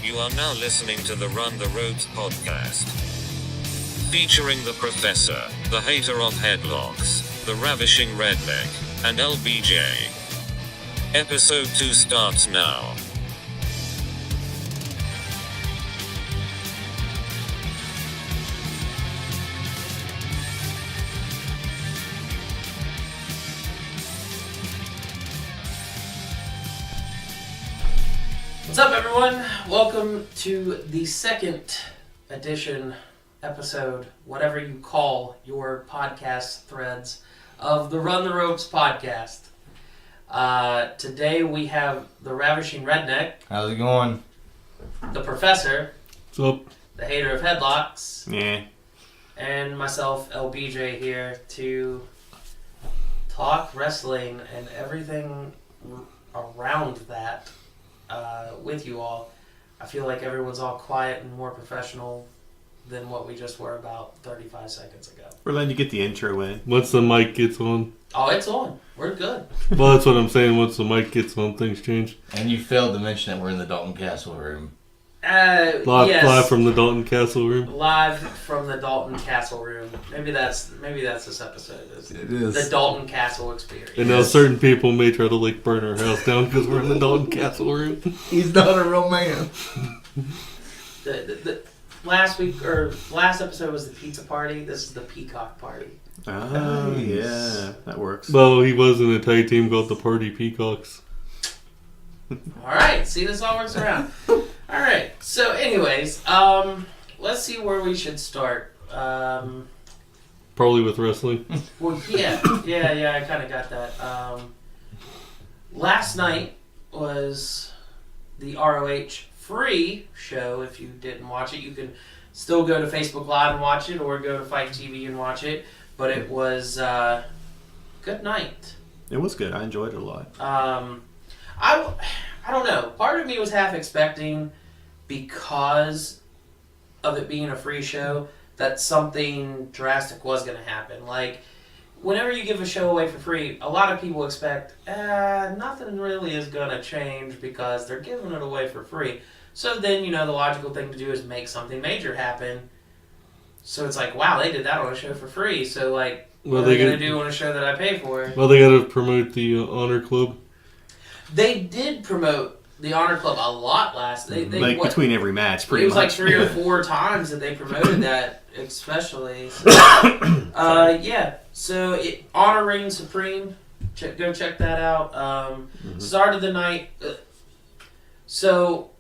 You are now listening to the Run the Ropes podcast. Featuring the Professor, the Hater of Headlocks, the Ravishing Redneck, and LBJ. Episode 2 starts now. What's up, everyone? Welcome to the second edition, episode, whatever you call your podcast threads, of the Run the Ropes podcast. Today we have the Ravishing Redneck. How's it going? The Professor. What's up? The Hater of Headlocks. Yeah. And myself, LBJ, here to talk wrestling and everything around that. With you all. I feel like everyone's all quiet and more professional than what we just were about 35 seconds ago. We're letting you get the intro in. Once the mic gets on. Oh, it's on. We're good. Well, that's what I'm saying. Once the mic gets on, things change. And you failed to mention that we're in the Dalton Castle room. Yes. Live from the Dalton Castle room. Live from the Dalton Castle room. Maybe that's this episode. It is. The Dalton Castle experience. And now certain people may try to burn our house down because we're in the Dalton Castle room. He's not a real man. The last episode was the pizza party. This is the Peacock party. Oh, yeah. That works. Well, he was in a tag team called the Party Peacocks. Alright, see, this all works around. Alright, so anyways, let's see where we should start. Probably with wrestling. Well, yeah, I kind of got that. Last night was the ROH free show. If you didn't watch it, you can still go to Facebook Live and watch it, or go to Fight TV and watch it. But it was good night. It was good. I enjoyed it a lot. I don't know. Part of me was half expecting, because of it being a free show, that something drastic was going to happen. Like, whenever you give a show away for free, a lot of people expect, nothing really is going to change because they're giving it away for free. So then, the logical thing to do is make something major happen. So it's like, wow, they did that on a show for free. So, like, what are they going to do on a show that I pay for? Well, they got to promote the Honor Club. They did promote the Honor Club a lot last. Between every match, pretty much. It was like 3 or 4 times that they promoted that, especially. So, yeah. So Honor reigns supreme. Go check that out. Started the night. So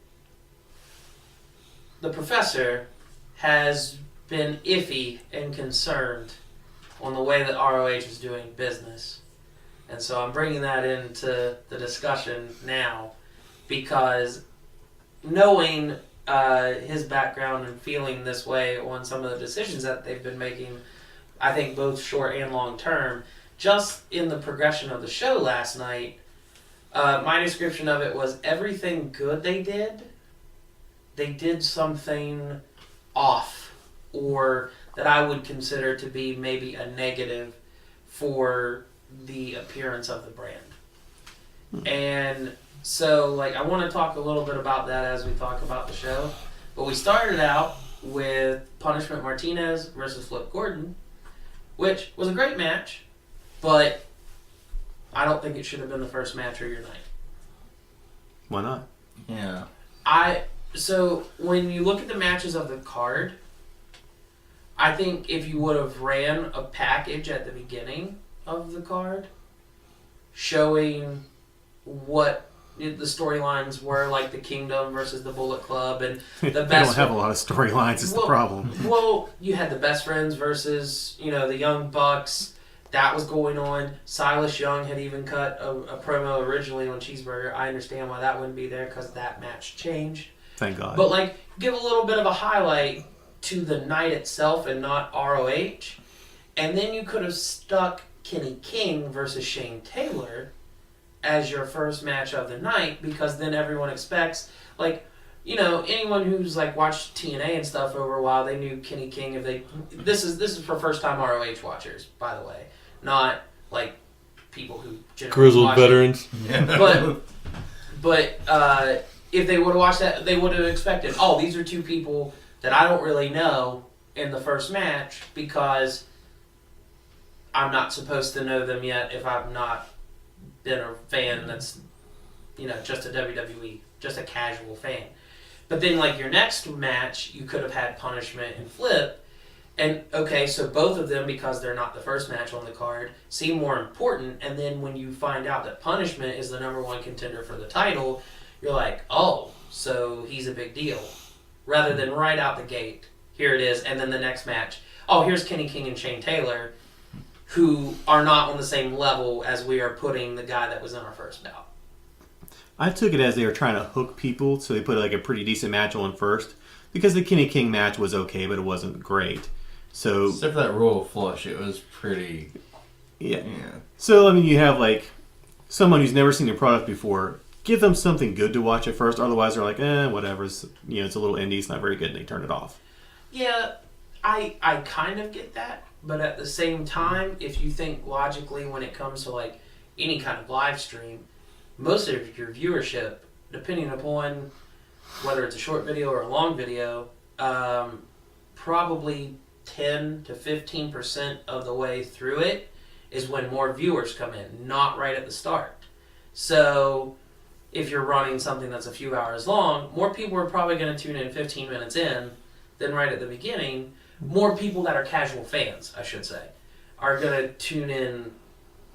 the Professor has been iffy and concerned on the way that ROH is doing business. And so I'm bringing that into the discussion now, because knowing his background and feeling this way on some of the decisions that they've been making, I think both short and long term, just in the progression of the show last night, my description of it was everything good they did something off, or that I would consider to be maybe a negative for the appearance of the brand. And so, I want to talk a little bit about that as we talk about the show. But we started out with Punishment Martinez versus Flip Gordon, which was a great match, but I don't think it should have been the first match of your night. Why not? Yeah. So when you look at the matches of the card, I think if you would have ran a package at the beginning of the card showing what the storylines were, like the Kingdom versus the Bullet Club, and the best. They don't have a lot of storylines. Is the problem. Well, you had the Best Friends versus the Young Bucks. That was going on. Silas Young had even cut a promo originally on Cheeseburger. I understand why that wouldn't be there, because that match changed. Thank God. But give a little bit of a highlight to the night itself and not ROH, and then you could have stuck Kenny King versus Shane Taylor as your first match of the night, because then everyone expects, anyone who's watched TNA and stuff over a while, they knew Kenny King. This is for first time ROH watchers, by the way, not people who generally grizzled watch veterans. it. But if they would have watched that, they would have expected, oh, these are two people that I don't really know in the first match because I'm not supposed to know them yet if I've not been a fan that's, just a WWE, just a casual fan. But then, like, your next match, you could have had Punishment and Flip. And, okay, so both of them, because they're not the first match on the card, seem more important. And then when you find out that Punishment is the number one contender for the title, you're like, oh, so he's a big deal. Rather than right out the gate, here it is, and then the next match, oh, here's Kenny King and Shane Taylor, who are not on the same level as we are putting the guy that was in our first bout. I took it as they were trying to hook people, so they put like a pretty decent match on first. Because the Kenny King match was okay, but it wasn't great. So except for that Royal Flush, it was pretty... Yeah. So, I mean, you have like someone who's never seen a product before. Give them something good to watch at first. Otherwise, they're like, whatever. It's, it's a little indie. It's not very good. And they turn it off. Yeah, I kind of get that. But at the same time, if you think logically when it comes to like any kind of live stream, most of your viewership, depending upon whether it's a short video or a long video, probably 10 to 15% of the way through it is when more viewers come in, not right at the start. So if you're running something that's a few hours long, more people are probably going to tune in 15 minutes in than right at the beginning. More people that are casual fans, I should say, are going to tune in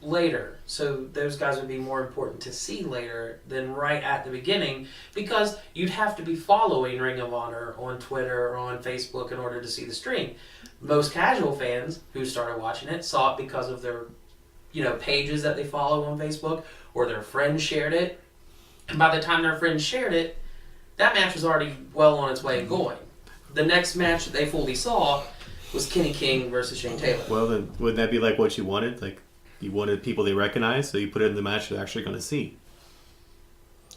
later. So those guys would be more important to see later than right at the beginning, because you'd have to be following Ring of Honor on Twitter or on Facebook in order to see the stream. Most casual fans who started watching it saw it because of their pages that they follow on Facebook, or their friends shared it. And by the time their friends shared it, that match was already well on its way going. The next match that they fully saw was Kenny King versus Shane Taylor. Well, then wouldn't that be like what you wanted? Like, you wanted people they recognize, so you put it in the match they're actually going to see.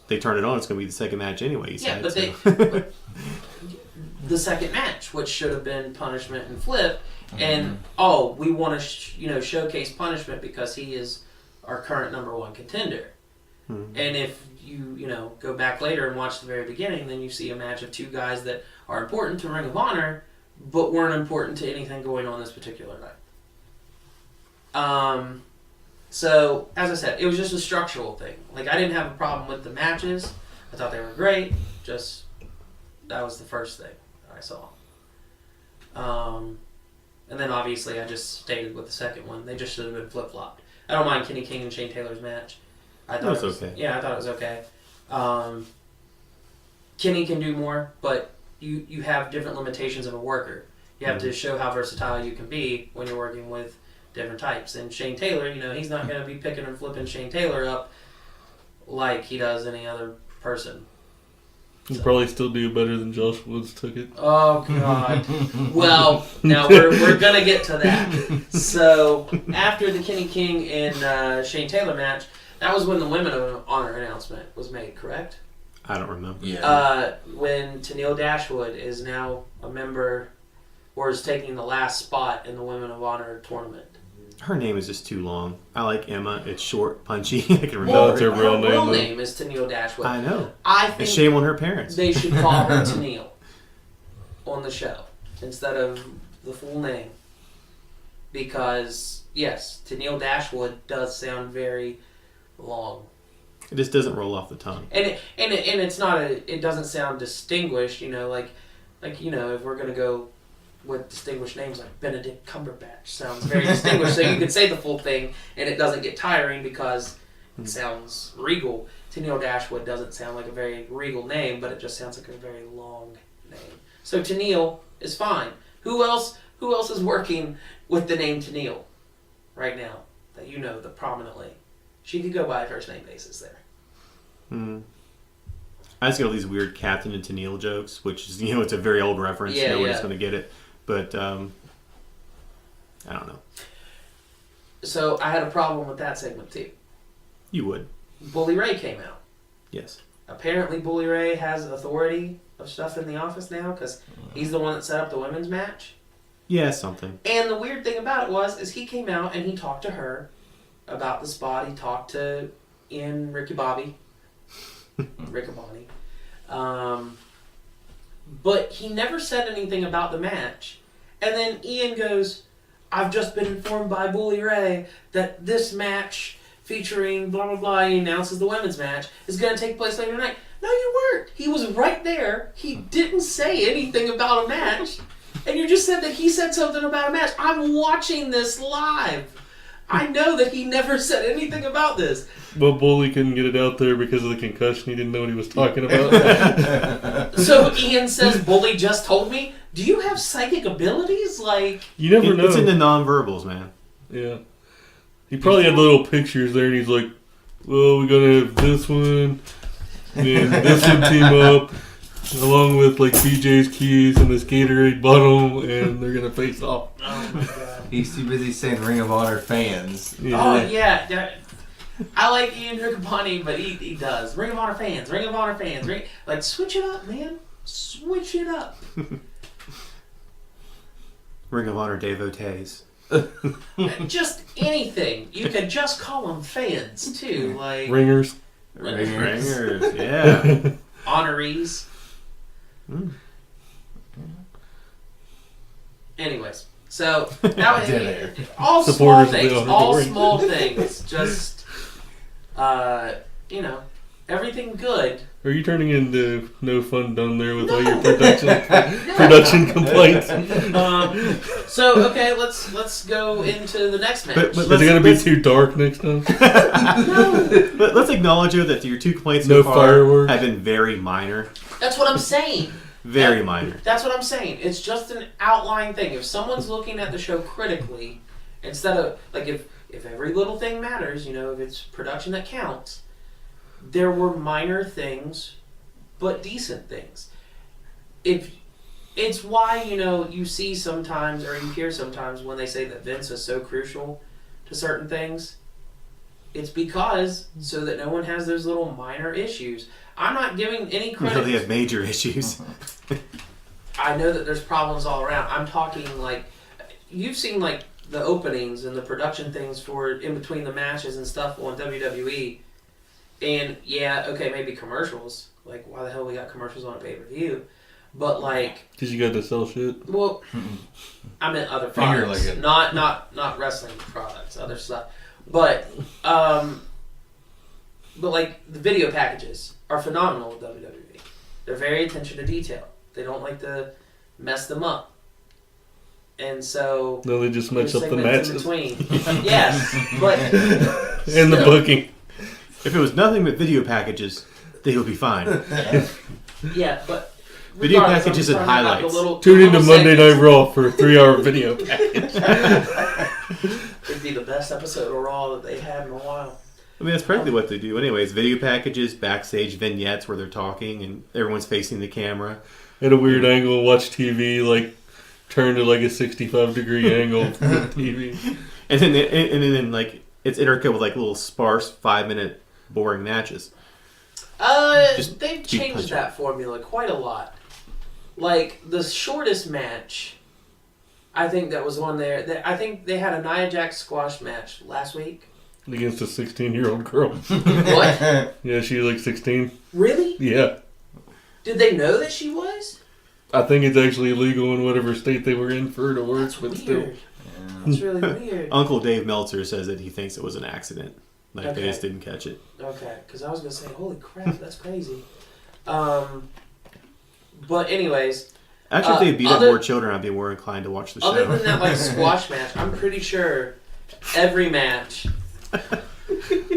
They turn it on, it's going to be the second match anyway, you said. But the second match, which should have been Punishment and Flip, and, we want to showcase Punishment because he is our current number one contender. Mm-hmm. And if you go back later and watch the very beginning, then you see a match of two guys that are important to Ring of Honor, but weren't important to anything going on this particular night. So, as I said, it was just a structural thing. Like, I didn't have a problem with the matches. I thought they were great. Just, that was the first thing I saw. And then, obviously, I just stated with the second one. They just should have been flip-flopped. I don't mind Kenny King and Shane Taylor's match. I thought it was okay. Yeah, I thought it was okay. Kenny can do more, but you have different limitations of a worker. You have to show how versatile you can be when you're working with different types. And Shane Taylor, he's not going to be picking and flipping Shane Taylor up like he does any other person. He'd probably still do better than Josh Woods took it. Oh, God. Well, now we're going to get to that. So, after the Kenny King and Shane Taylor match, that was when the Women of Honor announcement was made, correct? I don't remember. Yeah. When Tennille Dashwood is now a member, or is taking the last spot in the Women of Honor tournament. Her name is just too long. I like Emma. It's short, punchy. I can remember. That's her real Her name. real name is Tennille Dashwood. I know. I think and shame on her parents. they should call her Tennille on the show instead of the full name. Because, yes, Tennille Dashwood does sound very long. It just doesn't roll off the tongue. And it's not it doesn't sound distinguished, like if we're gonna go with distinguished names like Benedict Cumberbatch sounds very distinguished, so you could say the full thing and it doesn't get tiring because it sounds regal. Tennille Dashwood doesn't sound like a very regal name, but it just sounds like a very long name. So Tennille is fine. Who else is working with the name Tennille right now that that prominently? She could go by a first name basis there. I just get all these weird Captain and Tennille jokes, which is, it's a very old reference. Yeah, Nobody's going to get it. But, I don't know. So I had a problem with that segment too. You would. Bully Ray came out. Yes. Apparently Bully Ray has authority of stuff in the office now because he's the one that set up the women's match. Yeah, something. And the weird thing about it is he came out and he talked to her about the spot. He talked to Ricky Bobby. But he never said anything about the match. And then Ian goes, I've just been informed by Bully Ray that this match featuring blah, blah, blah, he announces the women's match, is going to take place later tonight. No, you weren't. He was right there. He didn't say anything about a match. And you just said that he said something about a match. I'm watching this live. I know that he never said anything about this. But Bully couldn't get it out there because of the concussion. He didn't know what he was talking about. So Ian says, Bully just told me. Do you have psychic abilities? Like, you never know. It's in the nonverbals, man. Yeah. He probably had little pictures there, and he's like, well, we're going to have this one, and this one team up, along with, like, BJ's keys and this Gatorade bottle, and they're going to face off. oh my god. He's too busy saying Ring of Honor fans. Yeah. Oh, yeah. I like Ian Riccaboni, but he does. Ring of Honor fans. Like, switch it up, man. Switch it up. Ring of Honor devotees. Just anything. You could just call them fans, too. Like, Ringers. Ringers, yeah. honorees. Mm. Anyways, so that was Did all small Supporters of the things. honorable All ring. small things. Just, everything good. Are you turning into No Fun Done there with all your production complaints? So okay, let's go into the next match. But Is it going to be too dark next time? No, But let's acknowledge though that your 2 complaints No so far fireworks. have been very minor. that's what I'm saying. Very minor. That's what I'm saying. It's just an outline thing. If someone's looking at the show critically, instead of like if every little thing matters, if it's production that counts, there were minor things, but decent things. If it's why you see sometimes or you hear sometimes when they say that Vince is so crucial to certain things, it's because so that no one has those little minor issues. I'm not giving any credit. Until they have major issues. I know that there's problems all around. I'm talking like you've seen like the openings and the production things for in between the matches and stuff on WWE. And yeah, okay, maybe commercials. Like why the hell we got commercials on a pay-per-view? But like Because you got to sell shit. well, I meant other Finger products. licking. Not wrestling products, other stuff. But like the video packages are phenomenal with WWE. They're very attention to detail. They don't like to mess them up. And so No, they just match there's up the segments matches. in between. Yes, but And the still. booking. If it was nothing but video packages, they would be fine. Yeah, but Video regardless, packages I'm and talking about highlights. the little- Tune into little Monday Night segments. Raw for a 3-hour video package. It'd be the best episode of Raw that they had in a while. I mean, that's practically what they do. Anyways, video packages, backstage vignettes where they're talking and everyone's facing the camera. At a weird angle, watch TV, like, turn to like a 65-degree angle from the TV. And then like, it's intercut with like little sparse 5-minute boring matches. Just They've keep changed punching. that formula quite a lot. Like, the shortest match, I think that was one there. I think they had a Nia Jax squash match last week. Against a 16-year-old girl. What? Yeah, she was like 16. Really? Yeah. Did they know that she was? I think it's actually illegal in whatever state they were in for her to work, That's but weird. still. That's really weird. Uncle Dave Meltzer says that he thinks it was an accident. Like, Okay. they just didn't catch it. Okay, because I was going to say, holy crap, that's crazy. But anyways, Actually, if they beat up other- more children, I'd be more inclined to watch the show. other than that like squash match, I'm pretty sure every match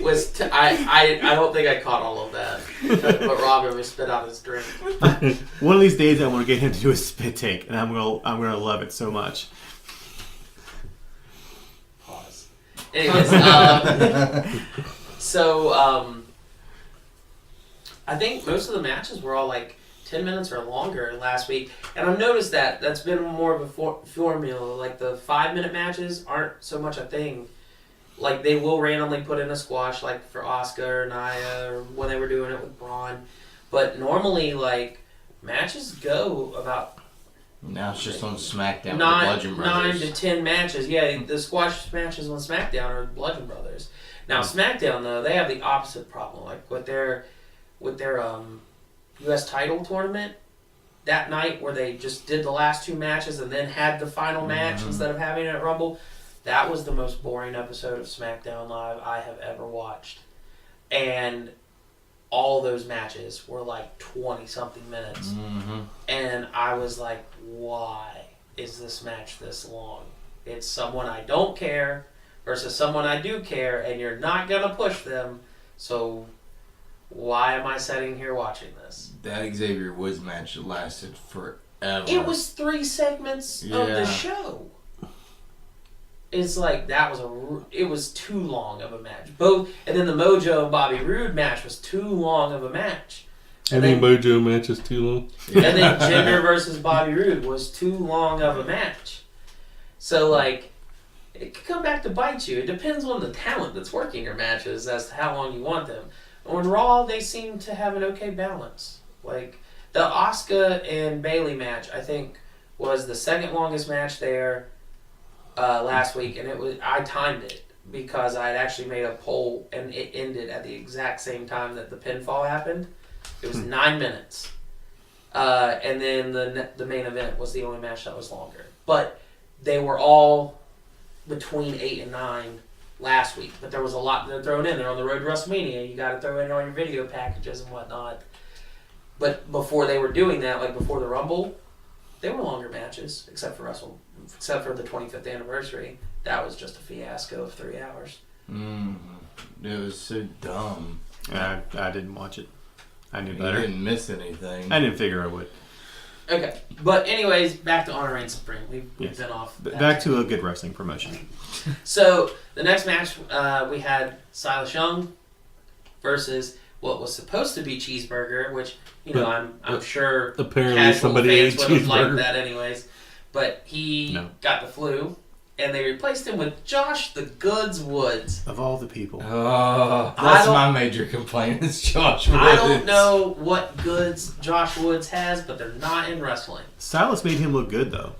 was. I don't think I caught all of that, but Robin was spit out his drink. One of these days, I'm gonna get him to do a spit take, and I'm gonna love it so much. Pause. Anyways, I think most of the matches were all like 10 minutes or longer last week, and I've noticed that that's been more of a formula. Like the 5-minute matches aren't so much a thing. Like they will randomly put in a squash, like for Asuka or Nia, or when they were doing it with Braun. But normally, like matches go about Now it's just on SmackDown with the 9 Bludgeon Brothers. to 10 matches. Yeah, the squash matches on SmackDown are Bludgeon Brothers. Now SmackDown though, they have the opposite problem. Like with their U.S. title tournament that night where they just did the last 2 matches and then had the final match instead of having it at Rumble, that was the most boring episode of SmackDown Live I have ever watched. And all those matches were like 20-something minutes. And I was like, why is this match this long? It's someone I don't care versus someone I do care, and you're not going to push them, so why am I sitting here watching this? That Xavier Woods match lasted forever. It was 3 segments of the show. It's like it was too long of a match. And then the Mojo and Bobby Roode match was too long of a match. Any Mojo match is too long. And then Jinder versus Bobby Roode was too long of a match. So like, it could come back to bite you. It depends on the talent that's working your matches as to how long you want them. On Raw, they seem to have an okay balance. Like the Asuka and Bayley match, I think, was the second longest match there. Last week, and I timed it because I had actually made a poll, and it ended at the exact same time that the pinfall happened. It was 9 minutes, and then the main event was the only match that was longer. But they were all between 8 and 9 last week. But there was a lot they're throwing in. They're on the road to WrestleMania. You got to throw in all your video packages and whatnot. But before they were doing that, like before the Rumble, they were longer matches, except for the 25th anniversary. That was just a fiasco of 3 hours. It was so dumb. I didn't watch it. I knew You better. didn't miss anything. I didn't figure I would. Okay, but anyways, back to Honor Reigns Supreme. We've been off. Back to a good wrestling promotion. So the next match, we had Silas Young versus what was supposed to be Cheeseburger, which I'm sure apparently casual somebody fans ate would have liked Cheeseburger. that anyways. But he got the flu, and they replaced him with Josh the Goods Woods. Of all the people. That's my major complaint. It's Josh Woods. I don't know what goods Josh Woods has, but they're not in wrestling. Silas made him look good though.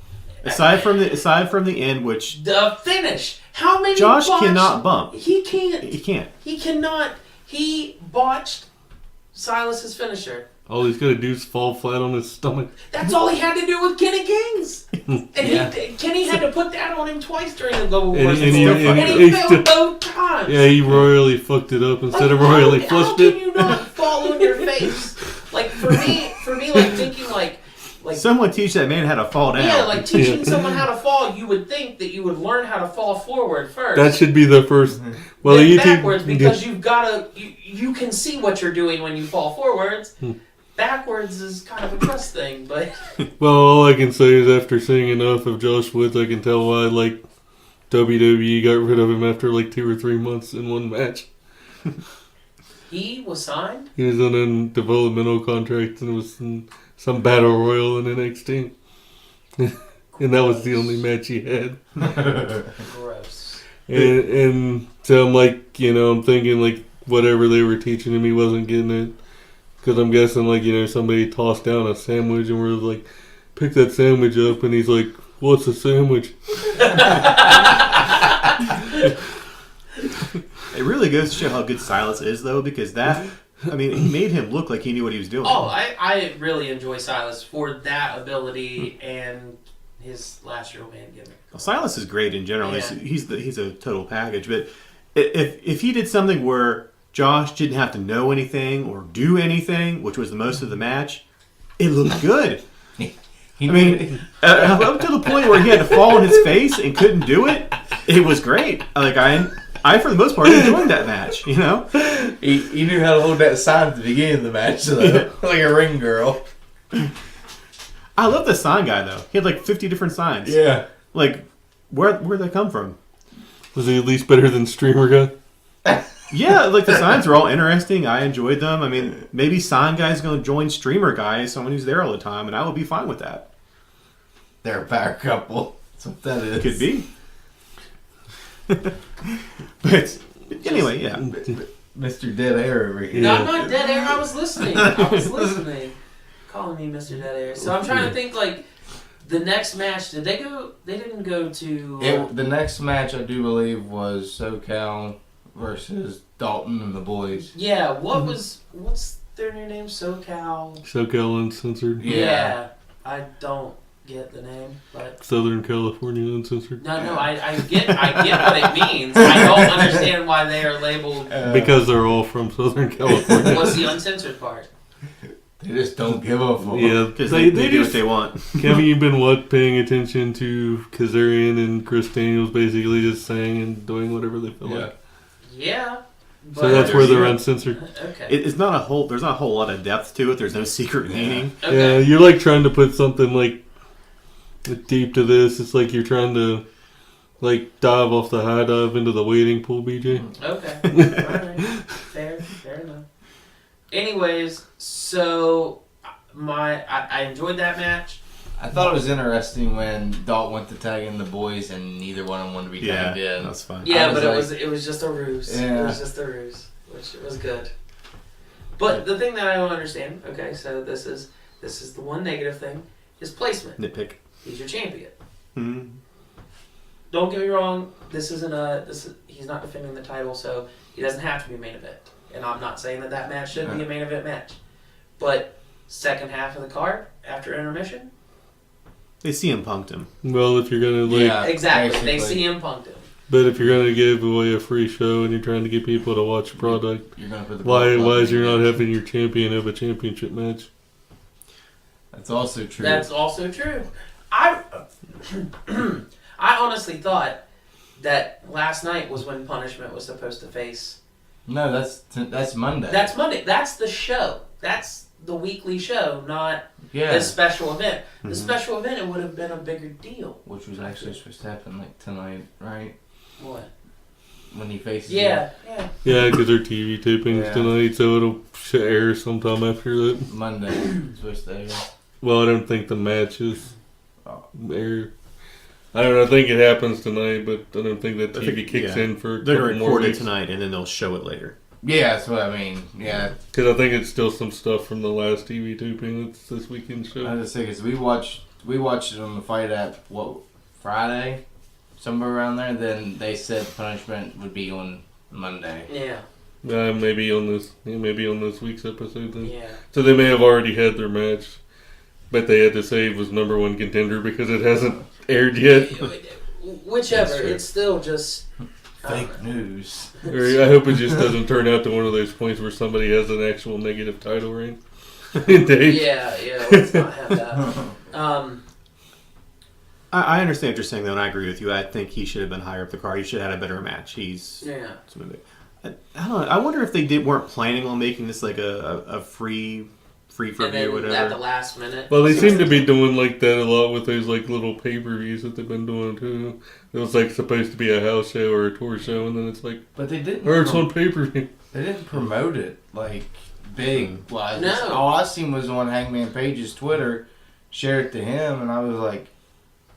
Aside from the end, which the finish. How many? Josh cannot bump. He can't. He can't. He cannot. He botched Silas's finisher. All he's got to do is fall flat on his stomach. That's all he had to do with Kenny Kings. And Kenny had to put that on him twice during the Global Wars. And he failed both times. Yeah, he royally fucked it up instead of royally flushed it. How can you not fall on your face? Like, for me, like, thinking, like... Someone teach that man how to fall down. Yeah, like teaching someone how to fall, you would think that you would learn how to fall forward first. That should be the first. Well, then backwards, because you've got to... You can see what you're doing when you fall forwards. Backwards is kind of a trust thing, but... Well, all I can say is after seeing enough of Josh Woods, I can tell why, like, WWE got rid of him after, like, 2 or 3 months in one match. He was signed? He was on a developmental contract and was in some battle royal in NXT. And that was the only match he had. Gross. And so I'm like, I'm thinking, like, whatever they were teaching him, he wasn't getting it. Because I'm guessing, like, somebody tossed down a sandwich and we're like, pick that sandwich up. And he's like, what's a sandwich? It really goes to show how good Silas is, though, because he made him look like he knew what he was doing. Oh, I really enjoy Silas for that ability and his last year man gimmick. Well, Silas is great in general. Yeah. He's a total package. But if he did something where Josh didn't have to know anything or do anything, which was the most of the match, it looked good. Up to the point where he had to fall on his face and couldn't do it, it was great. Like I for the most part enjoyed that match. He knew how to hold that sign at the beginning of the match, though, like a ring girl. I love the sign guy though. He had like 50 different signs. Yeah. Like where'd they come from? Was he at least better than Streamer Guy? Yeah, like the signs are all interesting. I enjoyed them. I mean, maybe sign guy's going to join streamer guy, someone who's there all the time, and I would be fine with that. They're a power couple. That's what that is. Could be. But anyway, yeah. Mr. Dead Air over here. No, I'm not dead air. I was listening. Calling me Mr. Dead Air. So I'm trying to think, like, the next match, did they go? They didn't go to... The next match, I do believe, was SoCal versus Dalton and the boys. Yeah, what's their new name? SoCal. SoCal Uncensored. Yeah. I don't get the name, but Southern California Uncensored. no, I get what it means. I don't understand why they are labeled. Because they're all from Southern California. What's the uncensored part? They just don't give a fuck. Yeah, Because they do what they want. Kevin, you've been paying attention to Kazarian and Chris Daniels basically just saying and doing whatever they feel like. Yeah. So that's where they're uncensored. Okay. It's not a whole. There's not a whole lot of depth to it. There's no secret meaning. Okay. Yeah, you're like trying to put something like deep to this. It's like you're trying to like dive off the high dive into the wading pool, BJ. Okay. Alright. Fair enough. Anyways, so I enjoyed that match. I thought it was interesting when Dalton went to tag in the boys and neither one of them wanted to be Yeah, tagged in. that's fine. Yeah, was but like- it was just a ruse. Yeah. It was just a ruse, which was good. But the thing that I don't understand, okay, so this is the one negative thing, is placement. Nitpick. He's your champion. Mm-hmm. Don't get me wrong, he's not defending the title, so he doesn't have to be main event. And I'm not saying that match should be a main event match. But second half of the card, after intermission, They CM punked him. Well, if you're gonna like, Yeah, exactly, basically. they CM punked him. but if you're gonna give away a free show and you're trying to get people to watch a product, You're gonna put the why belt is up. you're not having your champion have a championship match? That's also true. That's also true. I honestly thought that last night was when Punishment was supposed to face. No, that's Monday. That's Monday. That's the show. That's the weekly show, not yeah, the special event. The Mhm. special event, it would have been a bigger deal. which was actually supposed to happen like tonight, right? What? When he faces Yeah. Yeah, because they're TV tapings Yeah. tonight, so it'll air sometime after that. you Monday. It's supposed to air. Well, I don't think the match is air. I don't know. I think it happens tonight, but I don't think that I TV think- kicks yeah. in for a They're couple gonna more record it weeks. tonight, and then they'll show it later. Yeah, that's what I mean. Yeah, Because I think it's still some stuff from the last TV taping that's this weekend show. I just say because we watched it on the Fight app. What, Friday, somewhere around there. Then they said Punishment would be on Monday. Yeah. Maybe on this week's episode then. Yeah. So they may have already had their match, but they had to say it was number one contender because it hasn't aired yet. Whichever. That's true. It's still just Fake news. Or I hope it just doesn't turn out to one of those points where somebody has an actual negative title reign. Dave. Yeah. Let's not have that. I understand what you're saying, though, and I agree with you. I think he should have been higher up the card. He should have had a better match. He's Yeah. I don't know. I wonder if they weren't planning on making this like a free for And view or then whatever. at the last minute. Well, they seem to be doing like that a lot with those like little pay-per-views that they've been doing too. It was like supposed to be a house show or a tour show, and then it's like, But they didn't. or it's on pay-per-view. They didn't promote it like big. Wise. No. All I seen was on Hangman Page's Twitter, shared it to him, and I was like,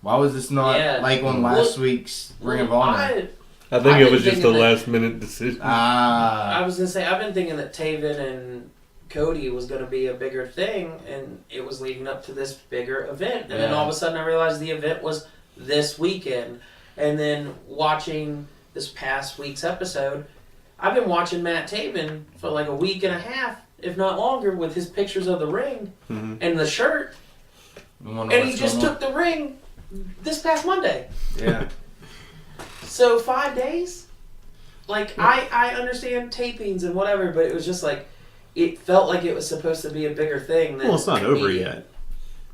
"Why was this not Yeah. like on last week's Ring of Honor?" I think I've it was been just a thinking that- last-minute decision. I was gonna say I've been thinking that Taven and Cody was gonna be a bigger thing, and it was leading up to this bigger event, and then Yeah. all of a sudden I realized the event was this weekend, and then watching this past week's episode, I've been watching Matt Taven for like a week and a half, if not longer, with his pictures of the ring Mhm. and the shirt, You wanna know and he what's just going took the ring this past Monday. on? Yeah. So 5 days? Like, I understand tapings and whatever, but it was just like, it felt like it was supposed to be a bigger thing than Well, it's not over comedian. yet.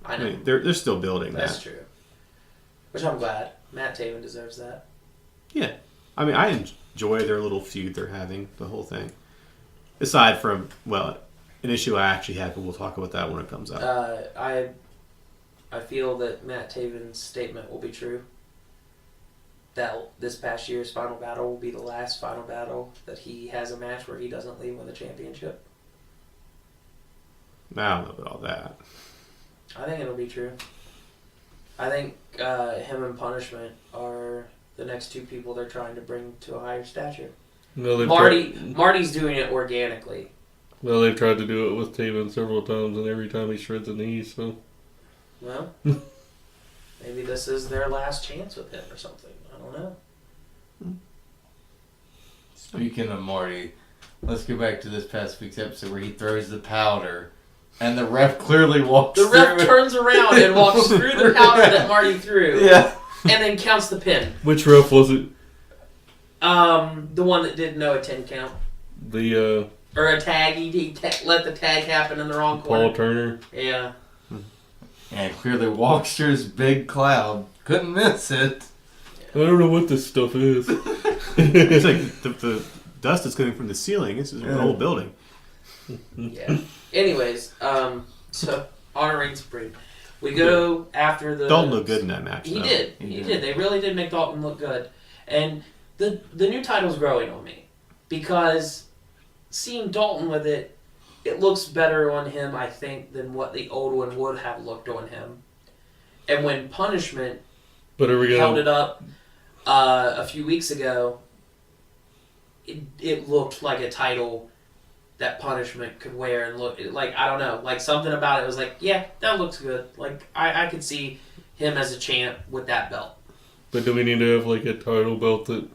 I I know. mean, they're still building That's that. true. Which I'm glad. Matt Taven deserves that. Yeah, I mean, I enjoy their little feud they're having, the whole thing. Aside from, well, an issue I actually had, but we'll talk about that when it comes up. I feel that Matt Taven's statement will be true. That this past year's final battle will be the last final battle that he has a match where he doesn't leave with a championship. I don't know about all that. I think it'll be true. I think him and Punishment are the next two people they're trying to bring to a higher stature. No, Marty's doing it organically. Well, they've tried to do it with Taven several times, and every time he shreds a knee, so... Well, maybe this is their last chance with him or something. I don't know. Speaking of Marty, let's go back to this past week's episode where he throws the powder, and the ref clearly walks. The ref turns around and walks through the powder that Marty threw. Yeah. And then counts the pin. Which ref was it? The one that didn't know a 10 count. Or a tag. He let the tag happen in the wrong corner. Paul Turner. Yeah. And clearly walks through his big cloud. Couldn't miss it. I don't know what this stuff is. It's like the dust is coming from the ceiling. This is an old building. Yeah. Anyways, so Honor reigns supreme. We go after the... Dalton looked good in that match. He did. They really did make Dalton look good. And the new title's growing on me. Because seeing Dalton with it, it looks better on him, I think, than what the old one would have looked on him. And when Punishment held it up a few weeks ago, it looked like a title that Punishment could wear and look like, I don't know, like something about it was like, yeah, that looks good. Like I could see him as a champ with that belt. But do we need to have like a title belt that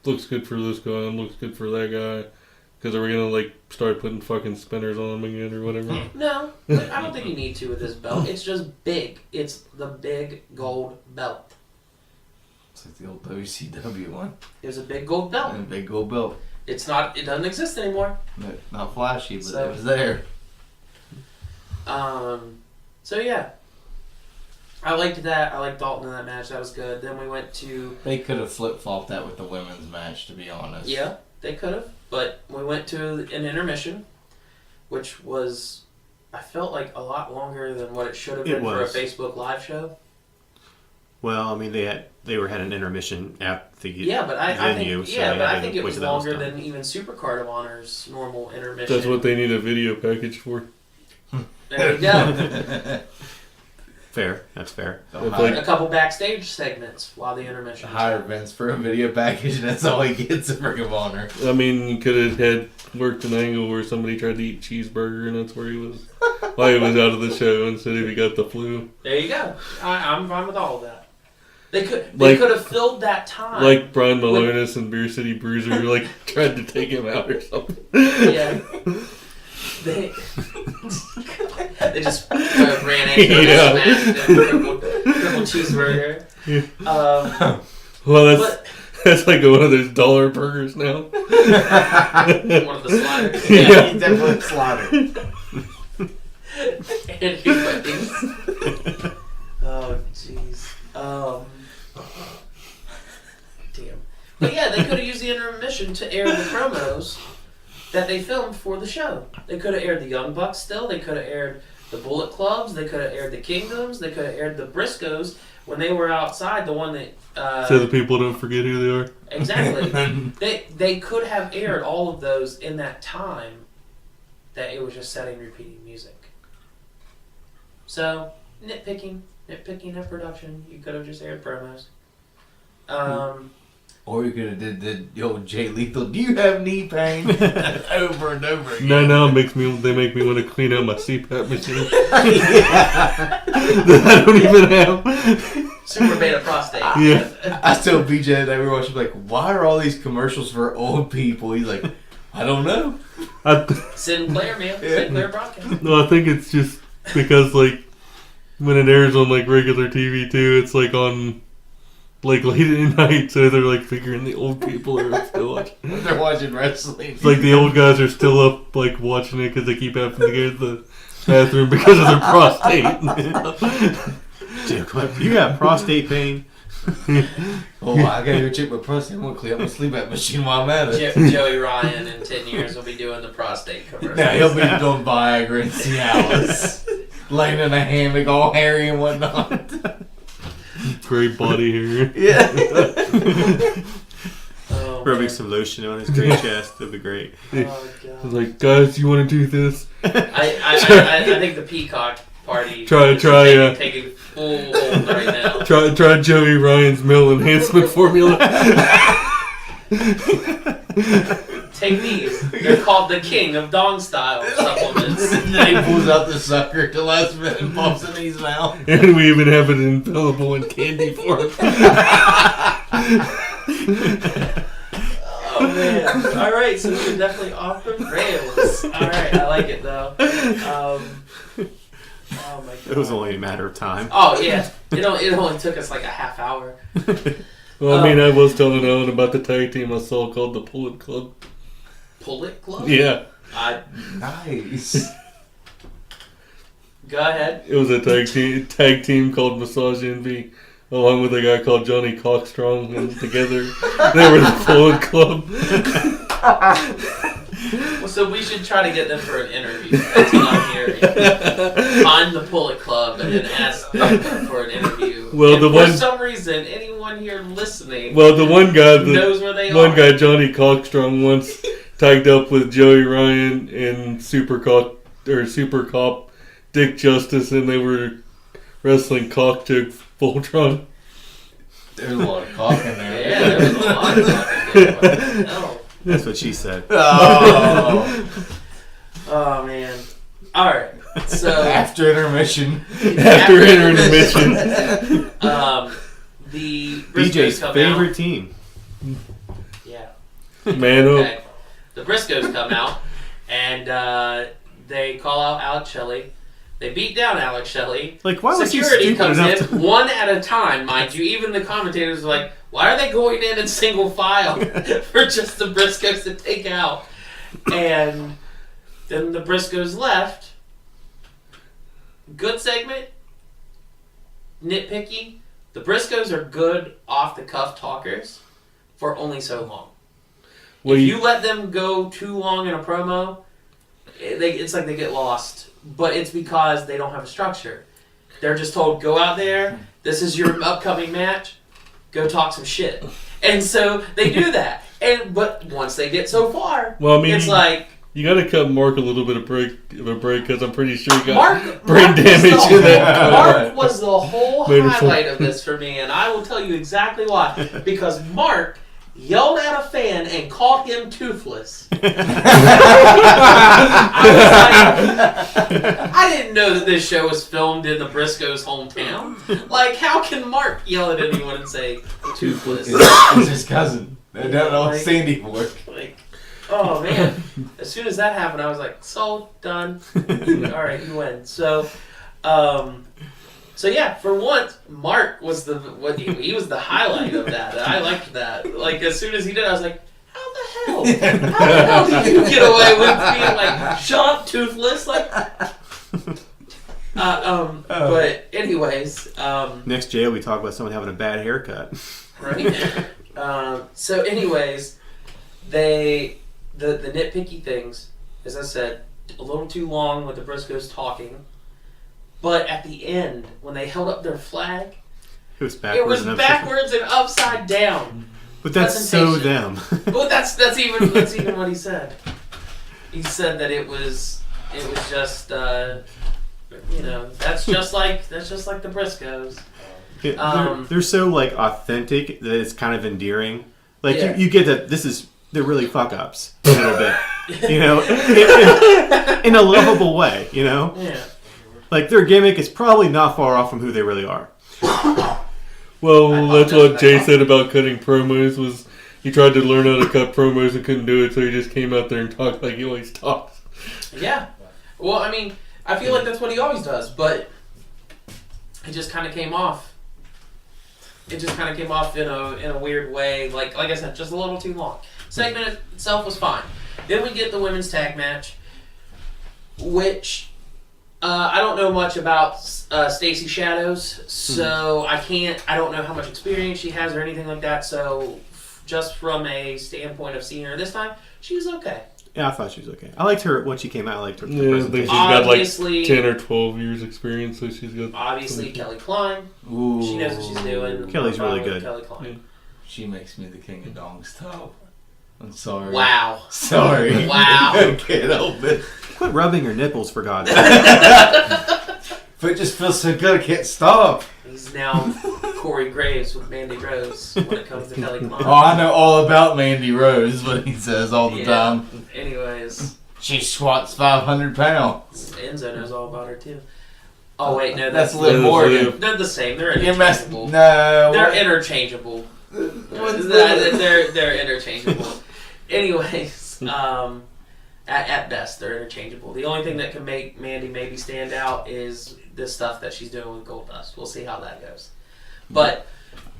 looks good for this guy and looks good for that guy? Because are we gonna like start putting fucking spinners on him again or whatever? No, I don't think you need to with this belt. It's just big. It's the big gold belt. It's like the old WCW one. It was a big gold belt. And a big gold belt. It's not. It doesn't exist anymore. Not flashy, but it was there. So yeah, I liked that. I liked Dalton in that match. That was good. Then we went to. They could have flip flopped that with the women's match, to be honest. Yeah, they could have. But we went to an intermission, which was, I felt like a lot longer than what it should have been for a Facebook Live show. Well, I mean, they had an intermission at the venue. I think it was longer done. than even Supercard of Honor's normal intermission. That's what they need a video package for. There you go. Fair. That's fair. A couple backstage segments while the intermission. Hire Vince for a video package, and that's all he gets at Ring of Honor. I mean, you could have had worked an angle where somebody tried to eat cheeseburger, and that's where he was. While he was out of the show, instead of he got the flu. There you go. I'm fine with all of that. They could have filled that time. Like Brian Malonis and Beer City Bruiser, like tried to take him out or something. Yeah. They just ran into him and smashed him, triple cheeseburger. Yeah. Well, that's like one of those dollar burgers now. One of the sliders. Yeah, he's definitely slaughtered. Oh, jeez. Damn. But yeah, they could have used the intermission to air the promos that they filmed for the show. They could have aired the Young Bucks still. They could have aired the Bullet Clubs. They could have aired the Kingdoms. They could have aired the Briscoes when they were outside. The one that... so the people don't forget who they are? Exactly. They could have aired all of those in that time that it was just setting repeating music. So, nitpicking of production. You could have just aired promos. Or you could have did the old Jay Lethal, do you have knee pain? Over and over again. No, they make me want to clean out my CPAP machine. That I don't even have. Super beta prostate. Yeah. I told BJ that we were watching, like, why are all these commercials for old people? He's like, I don't know. Sinclair, man. Yeah. Sinclair broadcast. No, I think it's just because, like, when it airs on, like, regular TV, too, it's, like, on... like late at night, so they're like figuring the old people are still watching. They're watching wrestling. It's like the old guys are still up, like watching it because they keep having to go to the bathroom because of their prostate. Dude, you got prostate pain. Oh, I gotta go check my prostate. I'm gonna clean up my sleep app machine while I'm at it. Joey Ryan in 10 years will be doing the prostate commercial. Now he'll be doing Viagra and Cialis, laying in a hammock, all hairy and whatnot. Great body hair. Yeah. Rubbing some lotion on his great chest. That'd be great. Oh, God. Like, guys, you want to do this? I think the Peacock party try taking full hold right now. Try Joey Ryan's meal enhancement formula. Take these. They're called the King of Dong Style supplements. Then he pulls out the sucker at the last minute and pops it in his mouth. And we even have it available in candy form. Oh, Oh man! All right, so we're definitely off the rails. All right, I like it though. Oh my god! It was only a matter of time. Oh yeah, it only took us like a half hour. Well, I mean, I was telling Ellen about the tag team I saw called the Pull-It Club. Pull-It Club? Yeah. Nice. Go ahead. It was a tag team called Massage Envy, along with a guy called Johnny Cockstrong, and together they were the Pull-It Club. Well, so we should try to get them for an interview. That's what I'm hearing. Find the Pull-It Club and then ask them for an interview. Well, for some reason, anyone here listening the one guy knows where they are. One guy, Johnny Cockstrong, once tagged up with Joey Ryan and Super Cop Dick Justice, and they were wrestling Cock Chick Voltron. There's a lot of cock in there. Yeah, there was a lot of cock in there. No. That's what she said. Oh. Oh man. All right. So After intermission. After intermission. The Briscoes BJ's come favorite out. team. Yeah. Man up. Okay. The Briscoes come out and they call out Alex Shelley. They beat down Alex Shelley. Like, why was he Security stupid comes enough in to... one at a time, mind you. Even the commentators are like, why are they going in single file for just the Briscoes to take out? And then the Briscoes left. Good segment. Nitpicky. The Briscoes are good off-the-cuff talkers for only so long. Well, if you let them go too long in a promo, it's like they get lost. But it's because they don't have a structure. They're just told, go out there, this is your upcoming match, go talk some shit. And so they do that. But once they get so far, well, I mean, it's like... You got to cut Mark a little bit of a break because I'm pretty sure he got Mark brain damage in that. Mark was the whole Maybe highlight of this for me, and I will tell you exactly why. Because Mark yelled at a fan and called him toothless. I didn't know that this show was filmed in the Briscoes' hometown. Like, how can Mark yell at anyone and say toothless? It's his cousin. They don't know Sandy for. Like, oh man! As soon as that happened, I was like, "So done." All right, you win. So yeah, for once, Mark was he was the highlight of that. I liked that. Like as soon as he did, I was like, "How the hell? How the hell did you get away with being like, shut up, toothless?" Like, but anyways, Next jail, we talk about someone having a bad haircut. right. So anyways, the nitpicky things, as I said, a little too long with the Briscoes talking. But at the end, when they held up their flag, It was backwards. and upside down. But that's so them. Well, that's even what he said. He said that it was just that's just like the Briscoes. They're so like authentic that it's kind of endearing. Like Yeah. you get that they're really fuck ups a little bit, in a lovable way, Yeah. Like their gimmick is probably not far off from who they really are. Well, that's what Jay said about cutting promos. Was he tried to learn how to cut promos and couldn't do it, so he just came out there and talked like he always talks. Yeah. Well, I mean, I feel like that's what he always does, but it just kind of came off. It just kind of came off in a weird way. Like I said, just a little too long. Segment itself was fine. Then we get the women's tag match, which I don't know much about Stacey Shadows, so I don't know how much experience she has or anything like that. So just from a standpoint of seeing her this time, she was okay. Yeah, I thought she was okay. I liked her when she came out. I liked her. Yeah, I think she's got like 10 or 12 years experience, so she's got... Obviously, Kelly Klein. Ooh. She knows what she's doing. Kelly's really good. Kelly Klein. Yeah. She makes me the king of dongs toe. I'm sorry. Wow. Sorry. Wow. I can't help it. Quit rubbing her nipples, for God's sake. But it just feels so good, I can't stop. He's now Corey Graves with Mandy Rose when it comes to Kelly Klein. Oh, I know all about Mandy Rose, what he says all the time. Anyways. She squats 500 pounds. Enzo knows all about her too. Oh wait, no, That's Liv Liv Morgan. They're the same. They're You messed... interchangeable. No. They're what? interchangeable. What's that? They're interchangeable. anyways, at best, they're interchangeable. The only thing that can make Mandy maybe stand out is the stuff that she's doing with Goldust. We'll see how that goes. But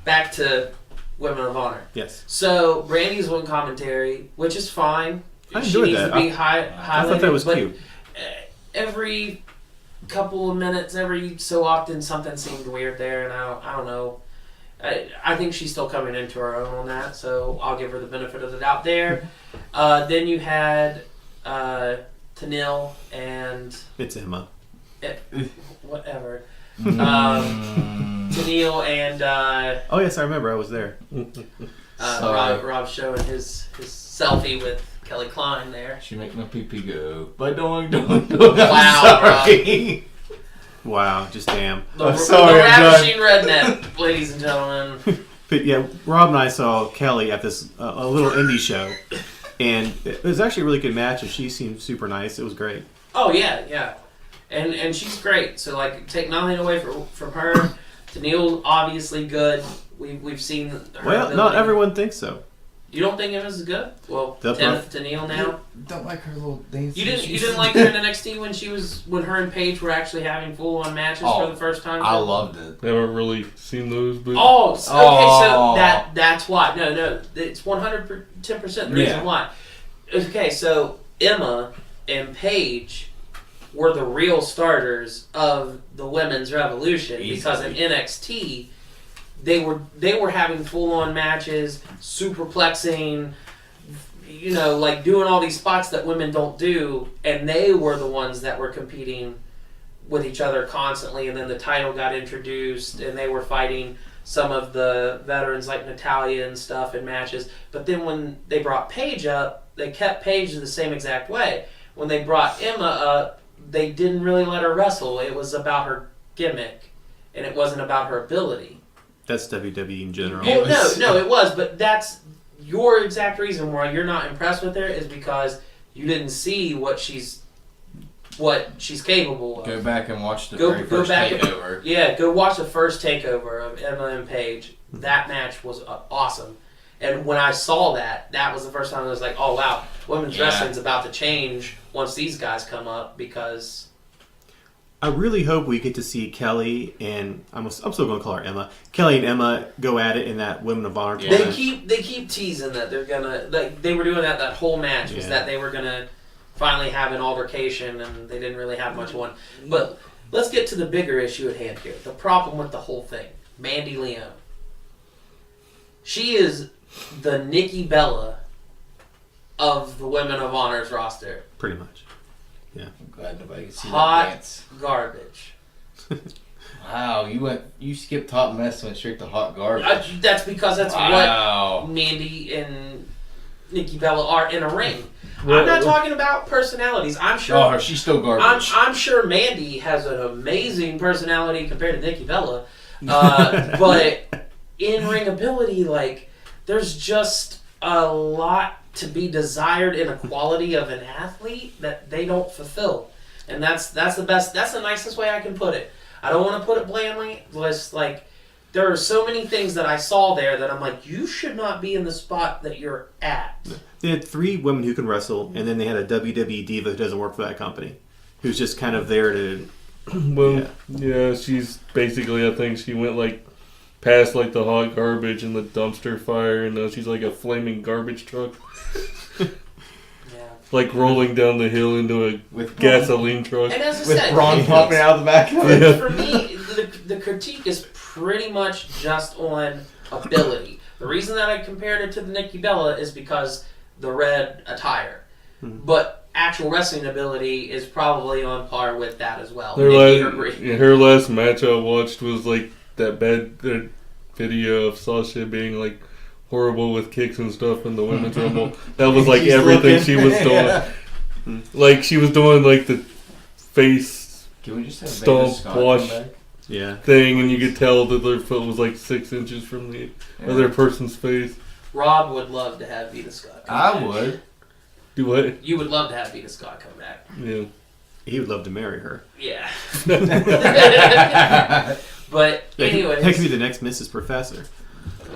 back to Women of Honor. Yes. So Brandy's on commentary, which is fine. I enjoyed needs that. to be I thought that was but cute. every couple of minutes, every so often, something seemed weird there, and I don't know. I think she's still coming into her own on that, so I'll give her the benefit of the doubt there. Then you had Tennille and It's Emma. whatever. Tennille and Oh yes, I remember. I was there. Rob showing his selfie with Kelly Klein there. She make my pee-pee go. But don't. Wow, Sorry. Wow, just damn. The Ravishing Redneck, ladies and gentlemen. But yeah, Rob and I saw Kelly at this a little indie show, and it was actually a really good match, and she seemed super nice. It was great. Oh yeah. And she's great. So like, take nothing away from her. Tennille's obviously good. We've seen her. Well, ability. not everyone thinks so. You don't think Emma's good? Well, Tennille now. Don't like her little dance. You didn't like her in NXT when her and Paige were actually having full on matches for the first time. I loved it. Never really seen those, but So that's why. No, it's 110% the reason why. Okay, so Emma and Paige were the real starters of the women's revolution because in NXT they were having full on matches, superplexing, like doing all these spots that women don't do, and they were the ones that were competing with each other constantly. And then the title got introduced, and they were fighting some of the veterans like Natalya and stuff in matches. But then when they brought Paige up, they kept Paige the same exact way. When they brought Emma up, they didn't really let her wrestle. It was about her gimmick, and it wasn't about her ability. That's WWE in general. Well, no, it was, but that's your exact reason why you're not impressed with her is because you didn't see what she's capable of. Go back and watch the very first takeover. Go watch the first takeover of Emma and Paige. That match was awesome. And when I saw that was the first time I was like, oh wow, women's wrestling's about to change once these guys come up, because I really hope we get to see Kelly and I'm still going to call her Emma. Kelly and Emma go at it in that Women of Honor tournament. They keep teasing that they're gonna, like they were doing that whole match was that they were gonna finally have an altercation, and they didn't really have much one. But let's get to the bigger issue at hand here. The problem with the whole thing, Mandy Leon. She is the Nikki Bella of the Women of Honor's roster. Pretty much. Yeah. I'm glad nobody can see Hot that dance. garbage. Wow, you skipped hot mess and went straight to hot garbage. That's because that's what Mandy and Nikki Bella are in a ring. I'm not talking about personalities. I'm sure. Oh, she's still garbage. I'm sure Mandy has an amazing personality compared to Nikki Bella, but in ring ability, like there's just a lot to be desired in a quality of an athlete that they don't fulfill, and that's the best. That's the nicest way I can put it. I don't want to put it blandly. Just like there are so many things that I saw there that I'm like, you should not be in the spot that you're at. They had 3 women who can wrestle, and then they had a WWE diva who doesn't work for that company, who's just kind of there to. Well, yeah, she's basically. I think she went like past like the hot garbage and the dumpster fire, and now she's like a flaming garbage truck. Like rolling down the hill into a gasoline truck. And as I with said, Braun popping out of the back of it. For me, the critique is pretty much just on ability. The reason that I compared it to the Nikki Bella is because the red attire. But actual wrestling ability is probably on par with that as well. Her last match I watched was like that bad video of Sasha being like horrible with kicks and stuff in the women's rumble. That was like everything she was doing. Like she was doing like the face Can we just have stomp wash thing, and you could tell that their foot was like 6 inches from the other person's face. Rob would love to have Vita Scott come back. I would. Do what? You would love to have Vita Scott come back. Yeah. He would love to marry her. Yeah. But anyways. That could be the next Mrs. Professor.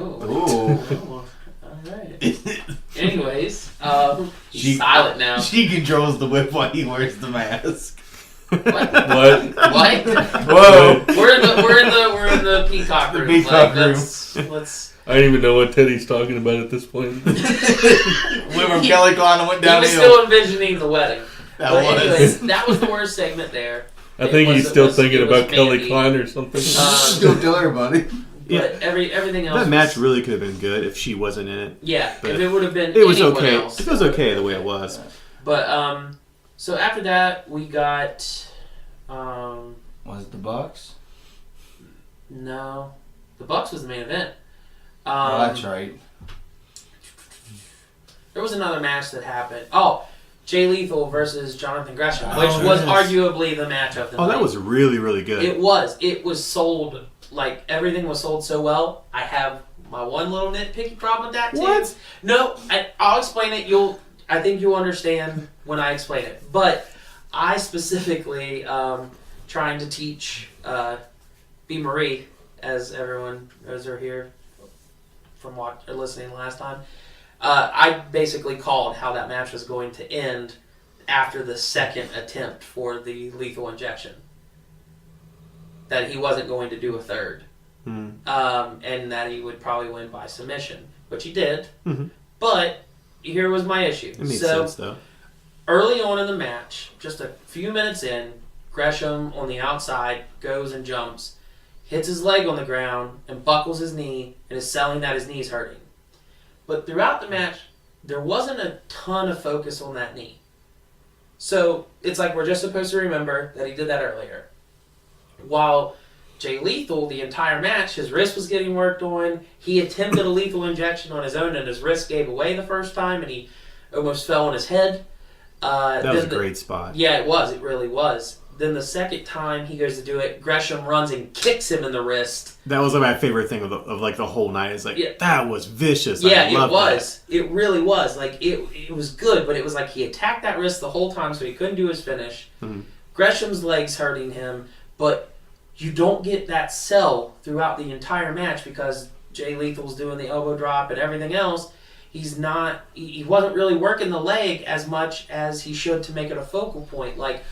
Oh. All right. Anyways, He's silent now. She controls the whip while he wears the mask. What? What? Whoa! We're in the Peacock room. Peacock room. Let's. I don't even know what Teddy's talking about at this point. Went from Kelly Klein and went He was downhill. still envisioning the wedding. Anyways, that was the worst segment there. I think he's still thinking about Kelly Mandy. Klein or something. Don't tell everybody. But everything else. That match really could have been good if she wasn't in it. Yeah, But if it would have been. It was anyone okay. Else, It was okay the way it was. But so after that we got Was it the Bucks? no, the Bucks was the main event. Oh, that's right. There was another match that happened. Oh, Jay Lethal versus Jonathan Gresham, which Oh, was yes. arguably the match of the night. Oh, that was really, really good. It was. It was sold, like, everything was sold so well. I have my one little nitpicky problem with that, too. What? No, I'll explain it. I think you'll understand when I explain it. But I specifically, trying to teach B. Marie, as everyone knows her here from listening last time, I basically called how that match was going to end after the second attempt for the lethal injection. That he wasn't going to do a third. And that he would probably win by submission, which he did. Mm-hmm. But here was my issue. It made sense, though. Early on in the match, just a few minutes in, Gresham on the outside goes and jumps, hits his leg on the ground, and buckles his knee, and is selling that his knee's hurting. But throughout the match, there wasn't a ton of focus on that knee. So it's like we're just supposed to remember that he did that earlier. While Jay Lethal, the entire match, his wrist was getting worked on. He attempted a lethal injection on his own, and his wrist gave away the first time, and he almost fell on his head. That was a great spot. Yeah, it was. It really was. Then the second time he goes to do it, Gresham runs and kicks him in the wrist. That was my favorite thing of like the whole night. It's like, that was vicious. Yeah, I loved it was. That. It really was. Like, it was good, but it was like he attacked that wrist the whole time, so he couldn't do his finish. Mm-hmm. Gresham's legs hurting him, but you don't get that sell throughout the entire match because Jay Lethal's doing the elbow drop and everything else. He wasn't really working the leg as much as he should to make it a focal point. Like,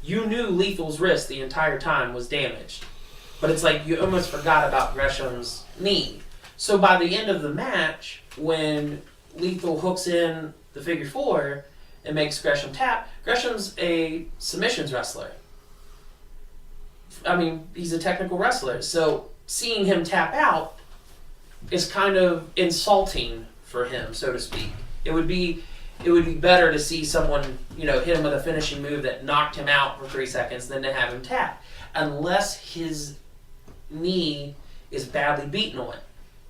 you knew Lethal's wrist the entire time was damaged. But it's like you almost forgot about Gresham's knee. So by the end of the match, when Lethal hooks in the figure four and makes Gresham tap, Gresham's a submissions wrestler. I mean, he's a technical wrestler. So seeing him tap out is kind of insulting for him, so to speak. It would be better to see someone, hit him with a finishing move that knocked him out for 3 seconds than to have him tap. Unless his knee is badly beaten on.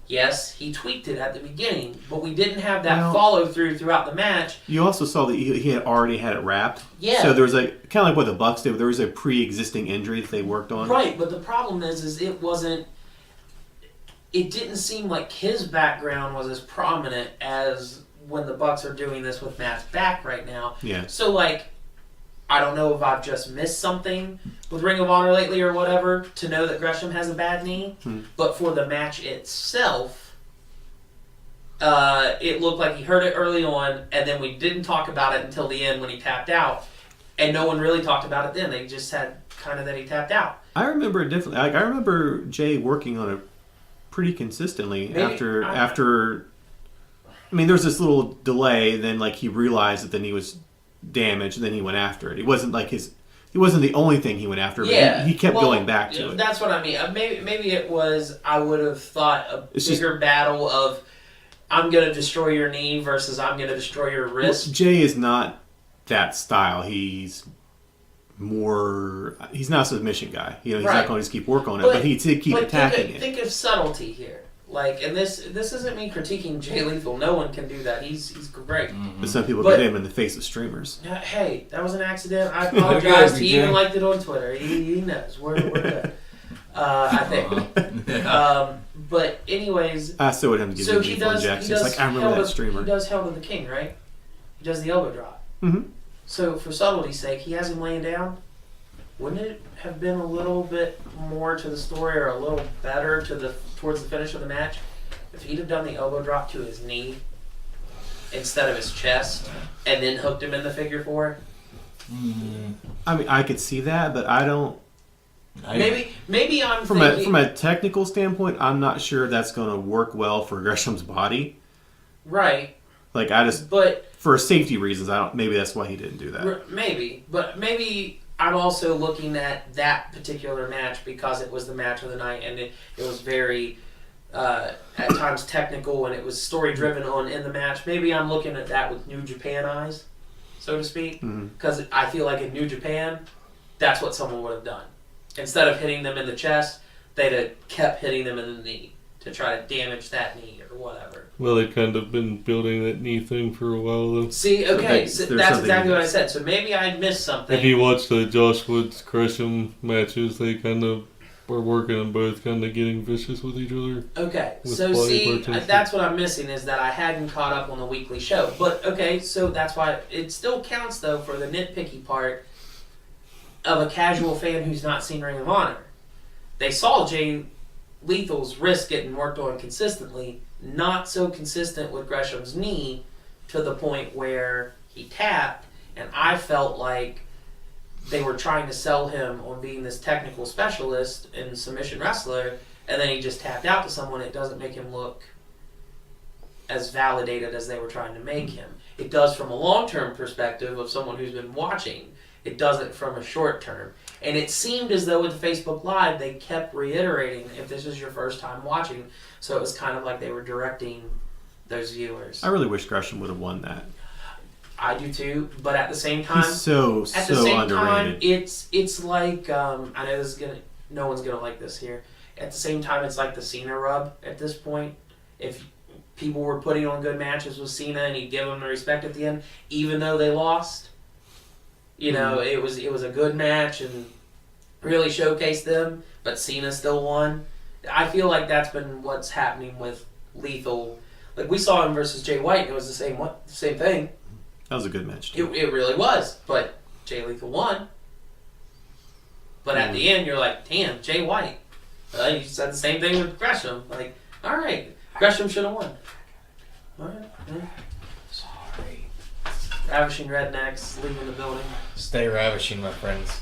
Yes, he tweaked it at the beginning, but we didn't have that follow-through throughout the match. You also saw that he had already had it wrapped. Yeah. So there was kind of like what the Bucks did. There was a pre-existing injury that they worked on. Right, but the problem is it didn't seem like his background was as prominent as when the Bucks are doing this with Matt's back right now. Yeah. So, I don't know if I've just missed something with Ring of Honor lately or whatever to know that Gresham has a bad knee. But for the match itself, it looked like he hurt it early on, and then we didn't talk about it until the end when he tapped out. And no one really talked about it then. They just said kind of that he tapped out. I remember it differently. I remember Jay working on it pretty consistently after. I mean, there was this little delay. Then, he realized that the knee was damaged, and then he went after it. It wasn't It wasn't the only thing he went after. Yeah, but he kept going back to it. That's what I mean. Maybe it was. I would have thought a bigger battle of I'm going to destroy your knee versus I'm going to destroy your wrist. Well, Jay is not that style. He's more. He's not a submission guy. He's not going to just keep working on it, but he'd keep attacking it. Think of subtlety here. And this isn't me critiquing Jay Lethal. No one can do that. He's great. Mm-hmm. But some people get him in the face of streamers. Hey, that was an accident. I apologize. He even liked it on Twitter. He knows. We're good. I think. But anyways, I still would have to give him lethal injections. I remember that streamer. He does Hell to the King, right? He does the elbow drop. Mm-hmm. So for subtlety's sake, he has him laying down. Wouldn't it have been a little bit more to the story or a little better towards the finish of the match if he'd have done the elbow drop to his knee instead of his chest, and then hooked him in the figure 4. I mean, I could see that, but I don't. Maybe I'm From thinking, a technical standpoint, I'm not sure that's going to work well for Gresham's body. right, Like but for safety reasons, I don't. Maybe that's why he didn't do that. maybe I'm also looking at that particular match because it was the match of the night, and it was very at times technical, and it was story driven in the match. Maybe I'm looking at that with New Japan eyes, so to speak, because I feel like in New Japan, that's what someone would have done. Instead of hitting them in the chest, they'd have kept hitting them in the knee to try to damage that knee or whatever. Well, they've kind of been building that knee thing for a while, though. See, okay, so that's exactly what I said. So maybe I missed something. If you watch the Josh Woods Gresham matches, they kind of were working on both kind of getting vicious with each other. Okay, with so body see, parts. that's what I'm missing is that I hadn't caught up on the weekly show. But okay, so that's why it still counts though for the nitpicky part of a casual fan who's not seen Ring of Honor. They saw Jay Lethal's wrist getting worked on consistently, not so consistent with Gresham's knee to the point where he tapped, and I felt like they were trying to sell him on being this technical specialist and submission wrestler, and then he just tapped out to someone. It doesn't make him look as validated as they were trying to make him. It does from a long-term perspective of someone who's been watching. It doesn't from a short term. And it seemed as though with Facebook Live, they kept reiterating, if this is your first time watching, so it was kind of like they were directing those viewers. I really wish Gresham would have won that. I do too, but at the same time, He's so underrated. Time, it's like I know no one's gonna like this here. At the same time, it's like the Cena rub at this point. If people were putting on good matches with Cena and he'd give them the respect at the end, even though they lost, you know, it was a good match and really showcased them, but Cena still won. I feel like that's been what's happening with Lethal. Like we saw him versus Jay White, and it was the same thing. That was a good match too. It really was, but Jay Lethal won. But at the end, you're like, damn, Jay White. You said the same thing with Gresham. Like, all right, Gresham should have won. All right. Yeah. Sorry. Ravishing Rednecks leaving the building. Stay ravishing, my friends.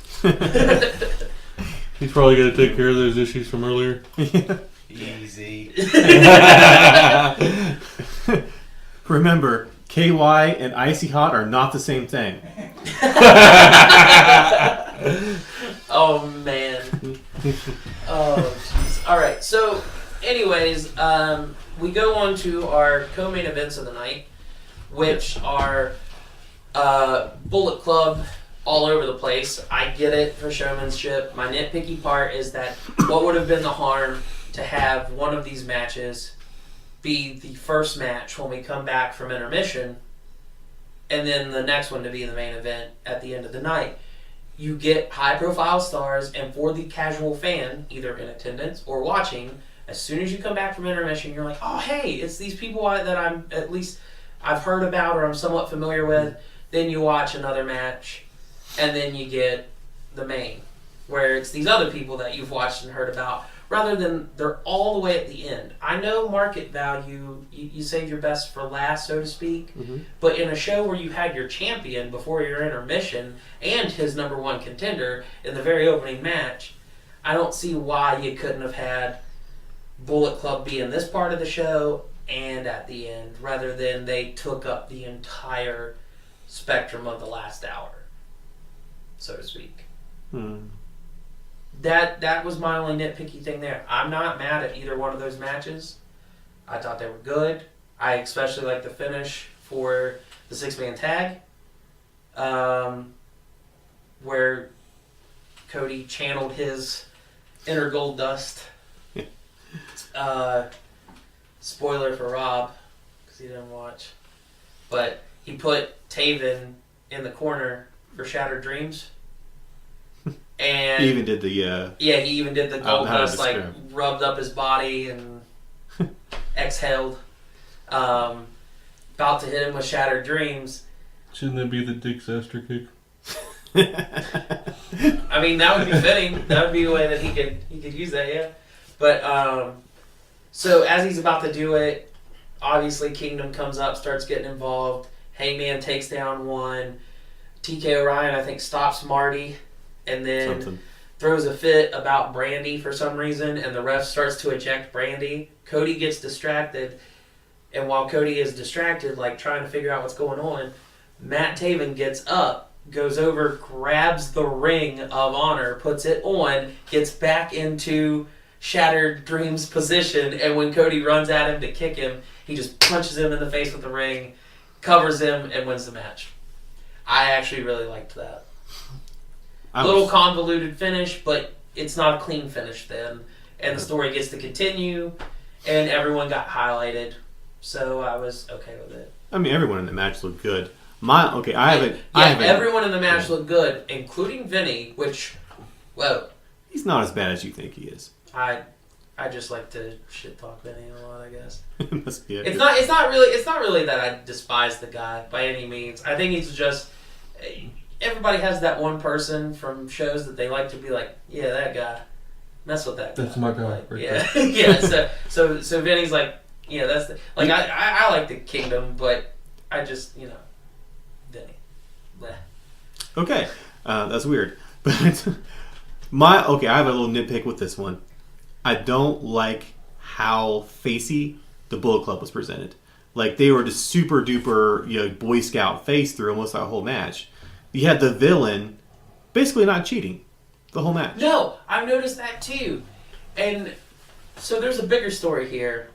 He's probably going to take care of those issues from earlier. Easy. Remember, KY and Icy Hot are not the same thing. Oh, man. Oh, jeez. All right. So, anyways, we go on to our co-main events of the night, which are Bullet Club all over the place. I get it for showmanship. My nitpicky part is that what would have been the harm to have one of these matches be the first match when we come back from intermission, and then the next one to be the main event at the end of the night. You get high-profile stars, and for the casual fan, either in attendance or watching, as soon as you come back from intermission, you're like, oh, hey, it's these people that I've heard about or I'm somewhat familiar with. Then you watch another match, and then you get the main, where it's these other people that you've watched and heard about, rather than they're all the way at the end. I know market value, you save your best for last, so to speak, but in a show where you had your champion before your intermission and his number one contender in the very opening match, I don't see why you couldn't have had Bullet Club be in this part of the show and at the end, rather than they took up the entire spectrum of the last hour, so to speak. That was my only nitpicky thing there. I'm not mad at either one of those matches. I thought they were good. I especially like the finish for the six-man tag, where Cody channeled his inner gold dust. Spoiler for Rob, because he didn't watch. But he put Taven in the corner for Shattered Dreams. And He even did the he even did the gold how to dust, like describe. rubbed up his body and exhaled. About to hit him with Shattered Dreams. Shouldn't that be the disaster kick? I mean, that would be fitting. That would be a way that he could use that, yeah. But so as he's about to do it, obviously Kingdom comes up, starts getting involved. Hangman takes down one. TK O'Ryan, I think, stops Marty, and then throws a fit about Brandy for some reason, and the ref starts to eject Brandy. Cody gets distracted, and while Cody is distracted, like trying to figure out what's going on, Matt Taven gets up, goes over, grabs the Ring of Honor, puts it on, gets back into Shattered Dreams position, and when Cody runs at him to kick him, he just punches him in the face with the ring, covers him, and wins the match. I actually really liked that. A little convoluted finish, but it's not a clean finish then. And the story gets to continue, and everyone got highlighted. So I was okay with it. I mean, everyone in the match looked good. Everyone in the match looked good, including Vinny, which, whoa. He's not as bad as you think he is. I just like to shit talk Vinny a lot, I guess. Must be It's not really that I despise the guy by any means. I think he's just, everybody has that one person from shows that they like to be like, yeah, that guy, mess with that guy. That's my guy. Like, right yeah, there. yeah. So Vinny's like, yeah, that's the, like I like the Kingdom, but I just Vinny. Bleh. Okay, that's weird. But I have a little nitpick with this one. I don't like how facey the Bullet Club was presented. Like, they were just super duper, Boy Scout face through almost that whole match. You had the villain basically not cheating the whole match. No, I've noticed that too. And so there's a bigger story here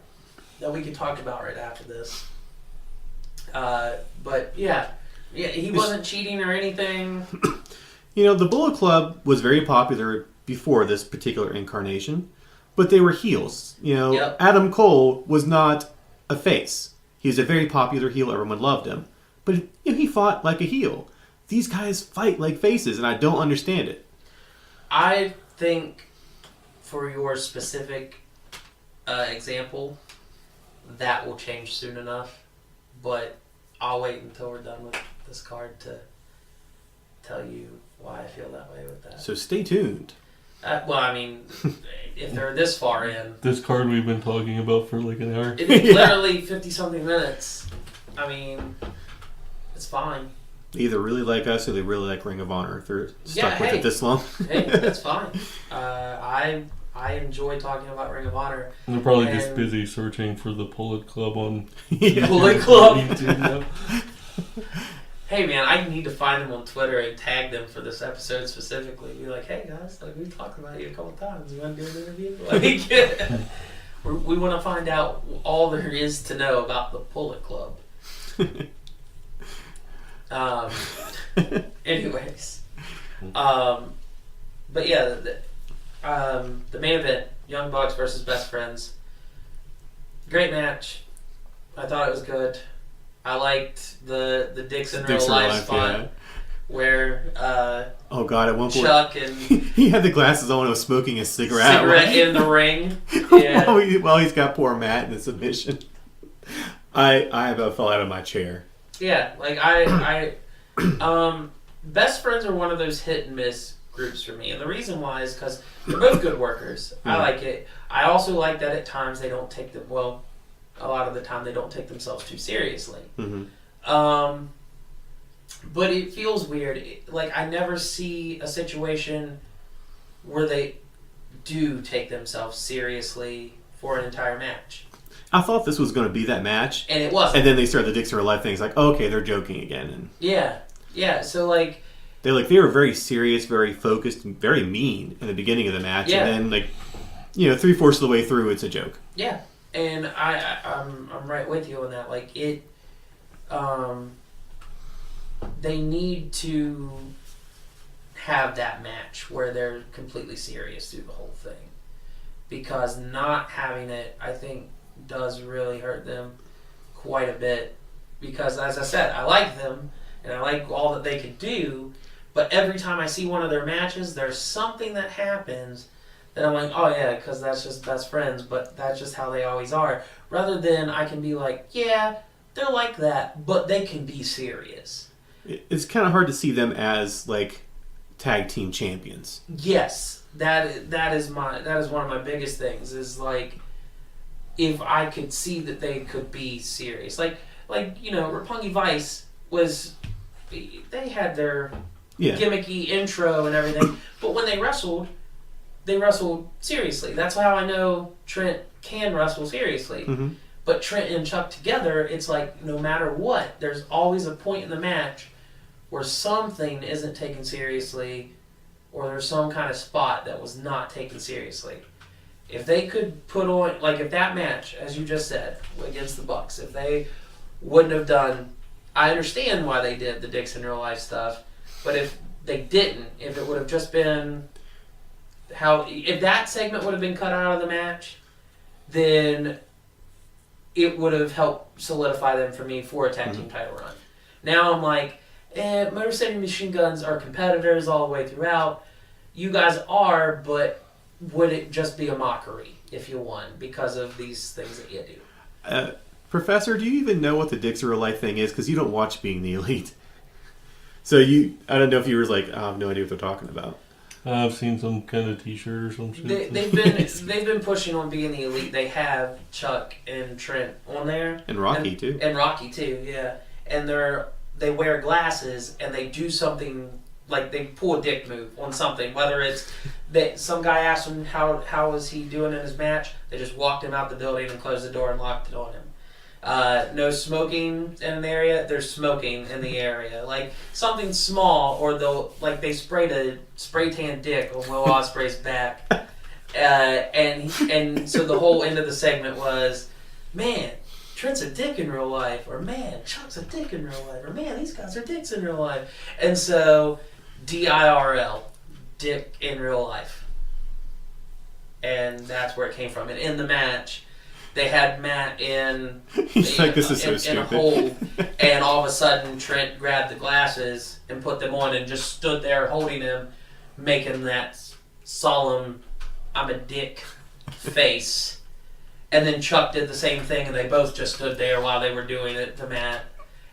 that we could talk about right after this. But yeah, he wasn't cheating or anything. The Bullet Club was very popular before this particular incarnation, but they were heels. Yep. Adam Cole was not a face. He was a very popular heel. Everyone loved him. But he fought like a heel. These guys fight like faces, and I don't understand it. I think for your specific example, that will change soon enough. But I'll wait until we're done with this card to tell you why I feel that way with that. So stay tuned. Well, I mean, if they're this far in... This card we've been talking about for like an hour. It's literally 50-something minutes. I mean, it's fine. They either really like us or they really like Ring of Honor if they're stuck with it this long. Hey, that's fine. I enjoy talking about Ring of Honor. And they're probably just busy searching for the Bullet Club on Bullet Club. YouTube now. Hey man, I need to find them on Twitter and tag them for this episode specifically. Be like, hey guys, like we've talked about you a couple times. You want to do an interview? Like, we want to find out all there is to know about the Bullet Club. Anyways, but yeah, the main event, Young Bucks versus Best Friends. Great match. I thought it was good. I liked the Dicks in Real Life spot where oh god, at one point Chuck and he had the glasses on and was smoking a cigarette in the ring. Yeah. while he's got poor Matt in the submission. I about fell out of my chair. Yeah, like I Best Friends are one of those hit and miss groups for me, and the reason why is because they're both good workers. I like it. I also like that at times they don't take them well. A lot of the time they don't take themselves too seriously. Mm-hmm. But it feels weird. Like I never see a situation where they do take themselves seriously for an entire match. I thought this was going to be that match, and it wasn't. And then they started the Dicks in Real Life thing. It's like, oh, okay, they're joking again. And yeah. So like they were very serious, very focused, and very mean in the beginning of the match, and then 3/4 of the way through, it's a joke. Yeah. And I'm right with you on that. Like it, they need to have that match where they're completely serious through the whole thing, because not having it, I think, does really hurt them quite a bit. Because as I said, I like them and I like all that they could do, but every time I see one of their matches, there's something that happens. And I'm like, oh yeah, because that's just best friends, but that's just how they always are. Rather than I can be like, yeah, they're like that, but they can be serious. It's kind of hard to see them as like tag team champions. Yes, that is one of my biggest things. Is like, if I could see that they could be serious. Like Roppongi Vice was, they had their gimmicky intro and everything, but when they wrestled seriously. That's how I know Trent can wrestle seriously. Mm-hmm. But Trent and Chuck together, it's like no matter what, there's always a point in the match where something isn't taken seriously, or there's some kind of spot that was not taken seriously. If they could put on, like if that match, as you just said, against the Bucks, if they wouldn't have done, I understand why they did the Dicks in Real Life stuff, but if they didn't, if it would have just been if that segment would have been cut out of the match, then it would have helped solidify them for me for a tag team title run. Now I'm like, Motor City Machine Guns are competitors all the way throughout. You guys are, but would it just be a mockery if you won because of these things that you do? Professor, do you even know what the Dicks in Real Life thing is? Because you don't watch Being the Elite. So I don't know if you were like, I have no idea what they're talking about. I've seen some kind of T-shirt or some shit. They've been pushing on Being the Elite. They have Chuck and Trent on there, and Rocky too. And Rocky too, yeah. And they wear glasses and they do something like they pull a dick move on something. Whether it's that some guy asked him how was he doing in his match, they just walked him out the building and closed the door and locked it on him. No smoking in the area. There's smoking in the area. Like something small, or they sprayed a spray tan dick on Will Ospreay's back, and so the whole end of the segment was, man, Trent's a dick in real life, or man, Chuck's a dick in real life, or man, these guys are dicks in real life, and so DIRL, dick in real life, and that's where it came from. And in the match, they had Matt in a hold, and all of a sudden Trent grabbed the glasses and put them on and just stood there holding him, making that solemn, I'm a dick face. And then Chuck did the same thing, and they both just stood there while they were doing it to Matt.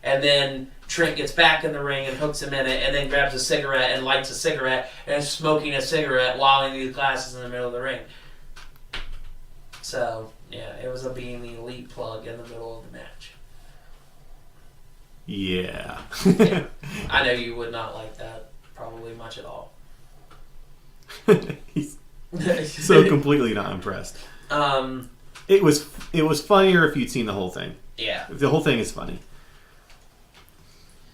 And then Trent gets back in the ring and hooks him in it, and then grabs a cigarette and lights a cigarette and is smoking a cigarette while in these glasses in the middle of the ring. So, yeah, it was a Being the Elite plug in the middle of the match. Yeah. Yeah. I know you would not like that probably much at all. He's so completely not impressed. It was funnier if you'd seen the whole thing. Yeah. The whole thing is funny.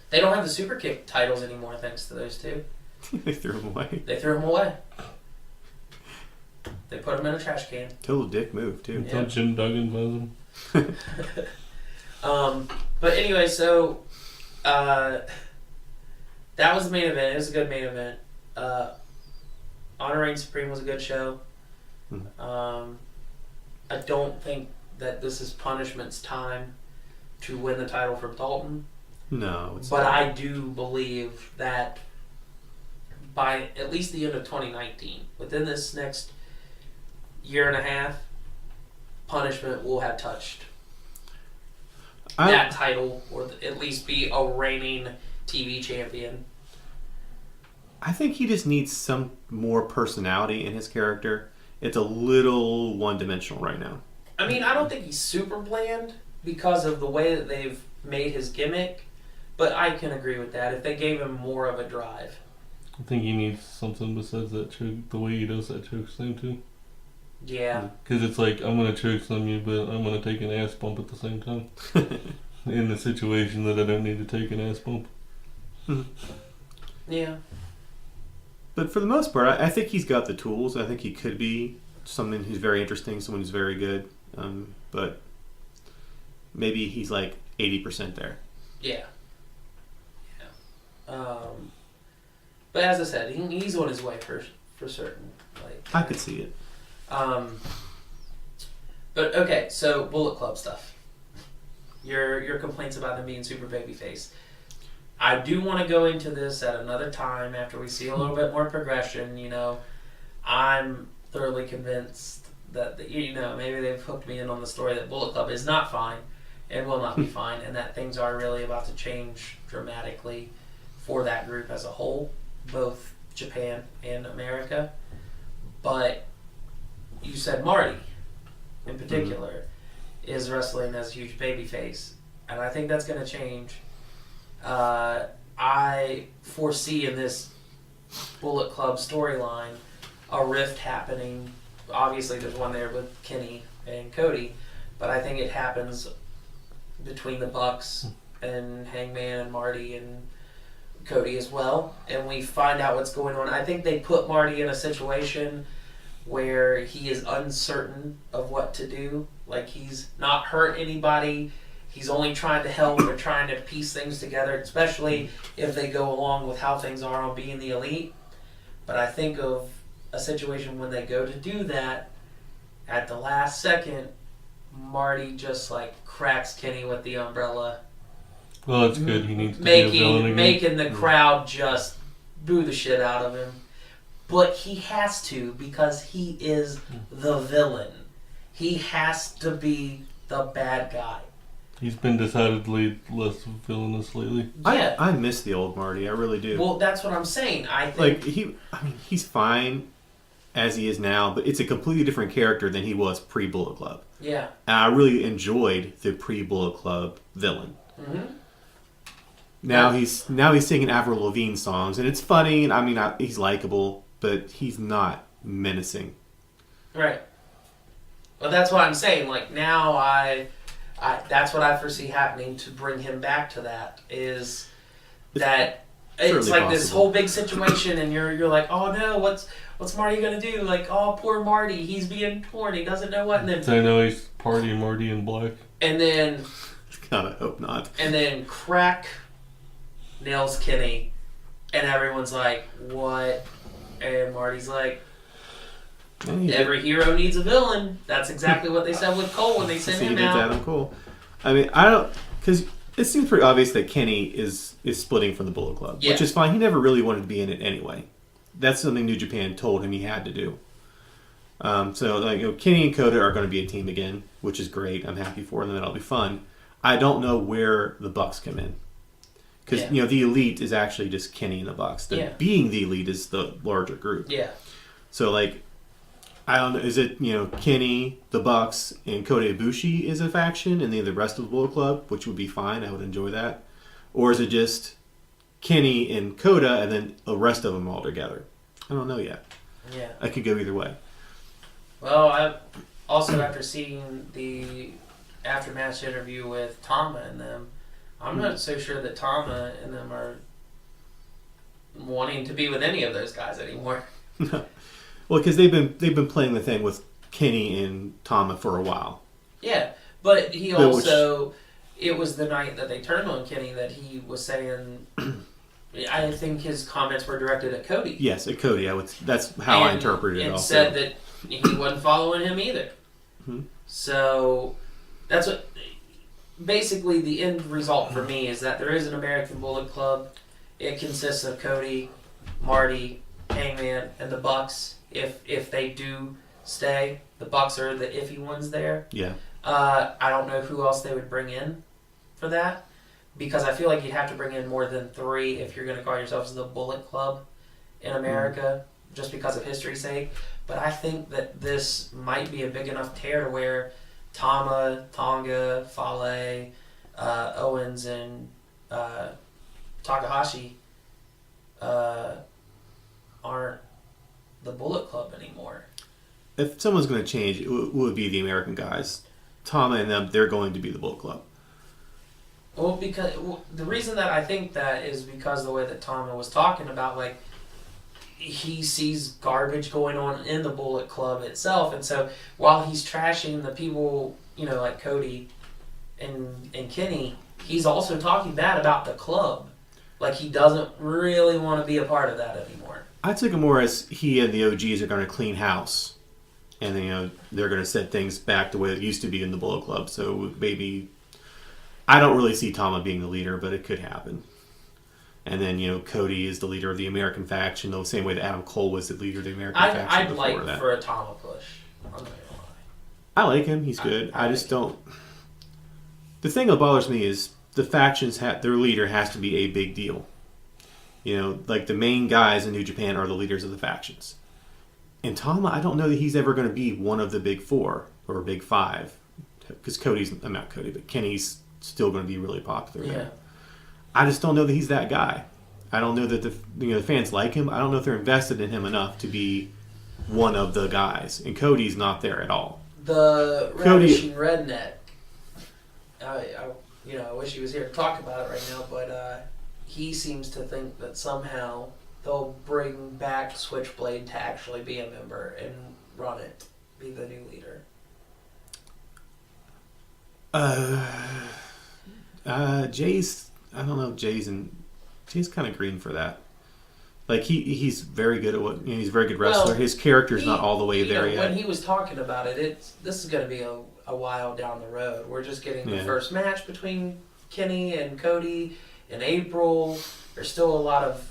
They don't have the Super Kick titles anymore thanks to those two. They threw them away. They put them in a trash can. Total dick move, too. Until Jim Duggan was them. But anyway, so that was the main event. It was a good main event. Honor Reign Supreme was a good show. I don't think that this is Punishment's time to win the title from Dalton. No. But I do believe that by at least the end of 2019, within this next year and a half, Punishment will have touched that title, or at least be a reigning TV champion. I think he just needs some more personality in his character. It's a little one-dimensional right now. I mean, I don't think he's super bland because of the way that they've made his gimmick, but I can agree with that if they gave him more of a drive. I think he needs something besides that choke, the way he does that choke slam too. Yeah. Because it's like, I'm going to choke slam you, but I'm going to take an ass bump at the same time. In the situation that I don't need to take an ass bump. Yeah. But for the most part, I think he's got the tools. I think he could be someone who's very interesting, someone who's very good. But maybe he's like 80% there. Yeah. But as I said, he's on his way for certain. Like, I could see it. But okay, so Bullet Club stuff. Your complaints about them being super babyface. I do want to go into this at another time after we see a little bit more progression. You know, I'm thoroughly convinced that maybe they've hooked me in on the story that Bullet Club is not fine and will not be fine, and that things are really about to change dramatically for that group as a whole, both Japan and America. But you said Marty in particular, is wrestling as a huge babyface, and I think that's going to change. I foresee in this Bullet Club storyline a rift happening. Obviously, there's one there with Kenny and Cody, but I think it happens between the Bucks and Hangman and Marty and Cody as well, and we find out what's going on. I think they put Marty in a situation where he is uncertain of what to do. Like, he's not hurt anybody. He's only trying to help or trying to piece things together, especially if they go along with how things are on Being the Elite. But I think of a situation when they go to do that, at the last second, Marty just like cracks Kenny with the umbrella. Well, that's good. He needs to be a villain again. Making the crowd just boo the shit out of him. But he has to, because he is the villain. He has to be the bad guy. He's been decidedly less villainous lately. Yeah. I miss the old Marty. I really do. Well, that's what I'm saying. I think he's fine as he is now, but it's a completely different character than he was pre-Bullet Club. Yeah. And I really enjoyed the pre-Bullet Club villain. Mm-hmm. Now he's singing Avril Lavigne songs, and it's funny. And I mean, he's likable, but he's not menacing. Right. Well, that's what I'm saying. Like, now I that's what I foresee happening to bring him back to that, is that it's like this whole big situation, and you're like, oh no, what's Marty gonna do? Like, oh, poor Marty, he's being torn, he doesn't know what. And then I know he's partying Marty in black. And then God, I hope not. And then Crack nails Kenny, and everyone's like, what? And Marty's like, every hero needs a villain. That's exactly what they said with Cole when they sent him out. Adam Cole. I mean, I don't, because it seems pretty obvious that Kenny is splitting from the Bullet Club, which is fine. He never really wanted to be in it anyway. That's something New Japan told him he had to do. So like, Kenny and Kota are going to be a team again, which is great. I'm happy for them. That'll be fun. I don't know where the Bucks come in, because the Elite is actually just Kenny and the Bucks. Being the Elite is the larger group. Yeah. So like, I don't know. Is it Kenny, the Bucks, and Kota Ibushi is a faction, and then the rest of the Bullet Club, which would be fine. I would enjoy that. Or is it just Kenny and Kota, and then the rest of them all together? I don't know yet. Yeah. I could go either way. Well, I also, after seeing the after-match interview with Tama and them, I'm not so sure that Tama and them are wanting to be with any of those guys anymore. No. Well, because they've been playing the thing with Kenny and Tama for a while. Yeah, but he also, it was the night that they turned on Kenny that he was saying, I think his comments were directed at Cody. Yes, at Cody. That's how I interpreted it. And also said that he wasn't following him either. Mm-hmm. So that's what. Basically, the end result for me is that there is an American Bullet Club. It consists of Cody, Marty, Hangman, and the Bucks. If they do stay, the Bucks are the iffy ones there. Yeah. I don't know who else they would bring in for that, because I feel like you'd have to bring in more than 3 if you're going to call yourselves the Bullet Club in America, just because of history's sake. But I think that this might be a big enough tear to where Tama, Tonga, Fale, Owens, and Takahashi aren't the Bullet Club anymore. If someone's going to change, it would be the American guys. Tama and them, they're going to be the Bullet Club. Well, because the reason that I think that is because the way that Tama was talking about, like, he sees garbage going on in the Bullet Club itself, and so while he's trashing the people, like Cody and Kenny, he's also talking bad about the club. Like, he doesn't really want to be a part of that anymore. I took it more as he and the OGs are going to clean house, and then, they're going to set things back the way it used to be in the Bullet Club. So maybe, I don't really see Tama being the leader, but it could happen. And then, Cody is the leader of the American faction, the same way that Adam Cole was the leader of the American faction. I'd like that. For a Tama push. I'm not gonna lie. I like him. He's good. I just don't. The thing that bothers me is the factions, their leader has to be a big deal. Like the main guys in New Japan are the leaders of the factions. And Tama, I don't know that he's ever going to be one of the big 4 or big 5. because Kenny's still going to be really popular. Yeah. There. I just don't know that he's that guy. I don't know that the fans like him. I don't know if they're invested in him enough to be one of the guys. And Cody's not there at all. The Ravishing Redneck. I wish he was here to talk about it right now, but he seems to think that somehow they'll bring back Switchblade to actually be a member and run it, be the new leader. Jay's kind of green for that. Like he's very good at he's a very good wrestler. Well, his character's not all the way there yet. When he was talking about it, this is going to be a while down the road. We're just getting the first match between Kenny and Cody in April. There's still a lot of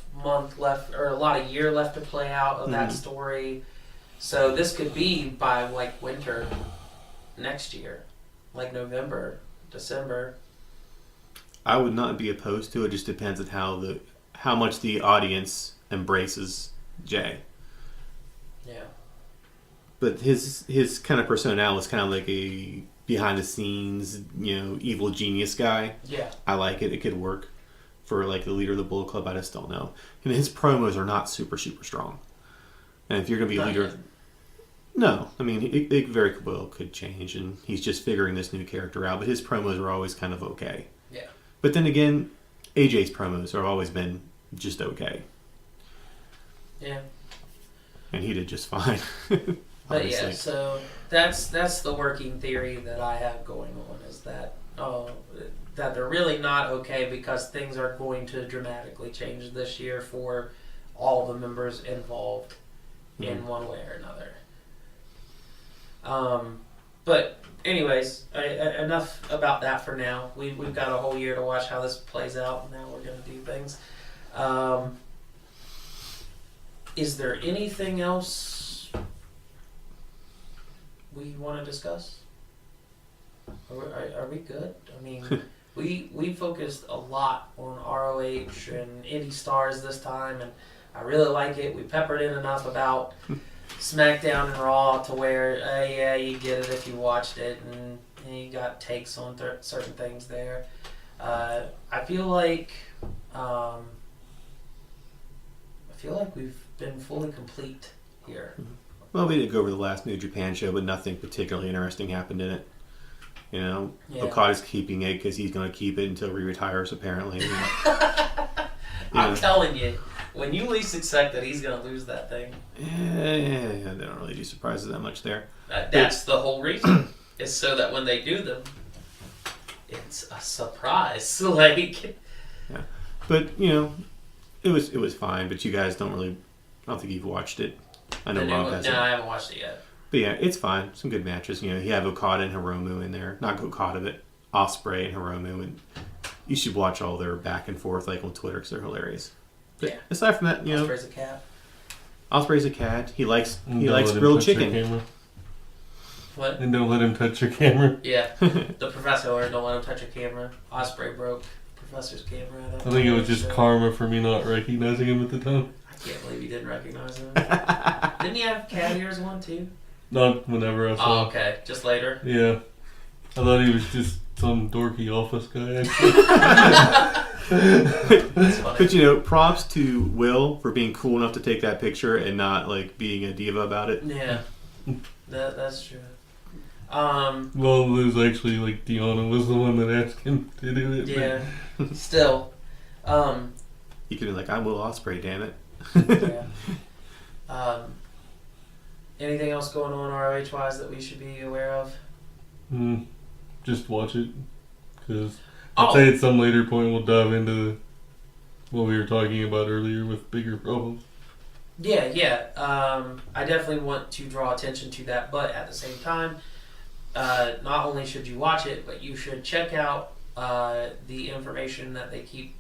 year left to play out of that story. So this could be by like winter next year, like November, December. I would not be opposed to it. It just depends on how much the audience embraces Jay. Yeah. But his kind of personnel is kind of like a behind the scenes, evil genius guy. Yeah. I like it. It could work for like the leader of the Bullet Club. I just don't know. And his promos are not super, super strong. And if you're going to be a leader... No. I mean, it very well could change, and he's just figuring this new character out. But his promos are always kind of okay. Yeah. But then again, AJ's promos have always been just okay. Yeah. And he did just fine. But yeah, so that's the working theory that I have going on, is that they're really not okay because things are going to dramatically change this year for all the members involved in one way or another. But anyways, enough about that for now. We've got a whole year to watch how this plays out, and now we're going to do things. Is there anything else we want to discuss? Are we good? I mean, we focused a lot on ROH and Indie Stars this time, and I really like it. We peppered in enough about SmackDown and Raw to where, you get it if you watched it, and you got takes on certain things there. I feel like we've been fully complete here. Well, we did go over the last New Japan show, but nothing particularly interesting happened in it. Okada's keeping it because he's going to keep it until he retires, apparently. I'm telling you, when you least expect that he's going to lose that thing. Yeah, they don't really do surprises that much there. That's the whole reason. Is so that when they do them, it's a surprise. Yeah, but it was fine. But you guys don't really. I don't think you've watched it. I know Rob hasn't. No, I haven't watched it yet. But yeah, it's fine. Some good matches. You have Okada and Hiromu in there. Not Okada, but Ospreay and Hiromu. And you should watch all their back and forth on Twitter because they're hilarious. But aside from that, Ospreay's a cat. Ospreay's a cat. He likes grilled chicken. What? And don't let him touch your camera. Yeah, the professor don't let him touch a camera. Ospreay broke Professor's camera. I think it was just karma for me not recognizing him at the time. I can't believe you didn't recognize him. Didn't he have cat ears one too? Not whenever I saw him. Oh, okay. Just later? Yeah. I thought he was just some dorky office guy, actually. But props to Will for being cool enough to take that picture and not being a diva about it. Yeah. That's true. Well, it was actually Deanna was the one that asked him to do it. Yeah. Still. He could be like, I'm Will Ospreay, damn it. Yeah. Anything else going on ROH wise that we should be aware of? Just watch it, because I'd say at some later point we'll dive into what we were talking about earlier with bigger problems. Yeah. I definitely want to draw attention to that, but at the same time, not only should you watch it, but you should check out the information that they keep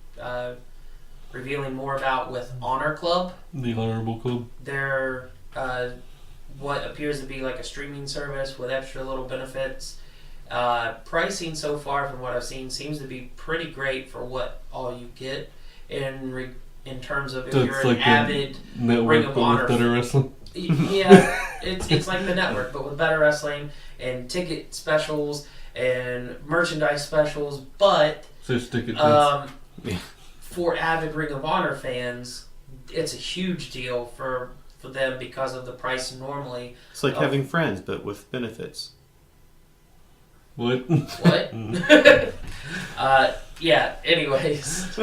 revealing more about with Honor Club. The Honorable Club. They're what appears to be like a streaming service with extra little benefits. Pricing so far, from what I've seen, seems to be pretty great for what all you get in terms of if you're an avid Ring of Honor. Better wrestling. Yeah, it's like the network, but with better wrestling and ticket specials and merchandise specials, but So stick it. for avid Ring of Honor fans, it's a huge deal for them because of the price normally. It's like having friends, but with benefits. What? What? Yeah. Anyways,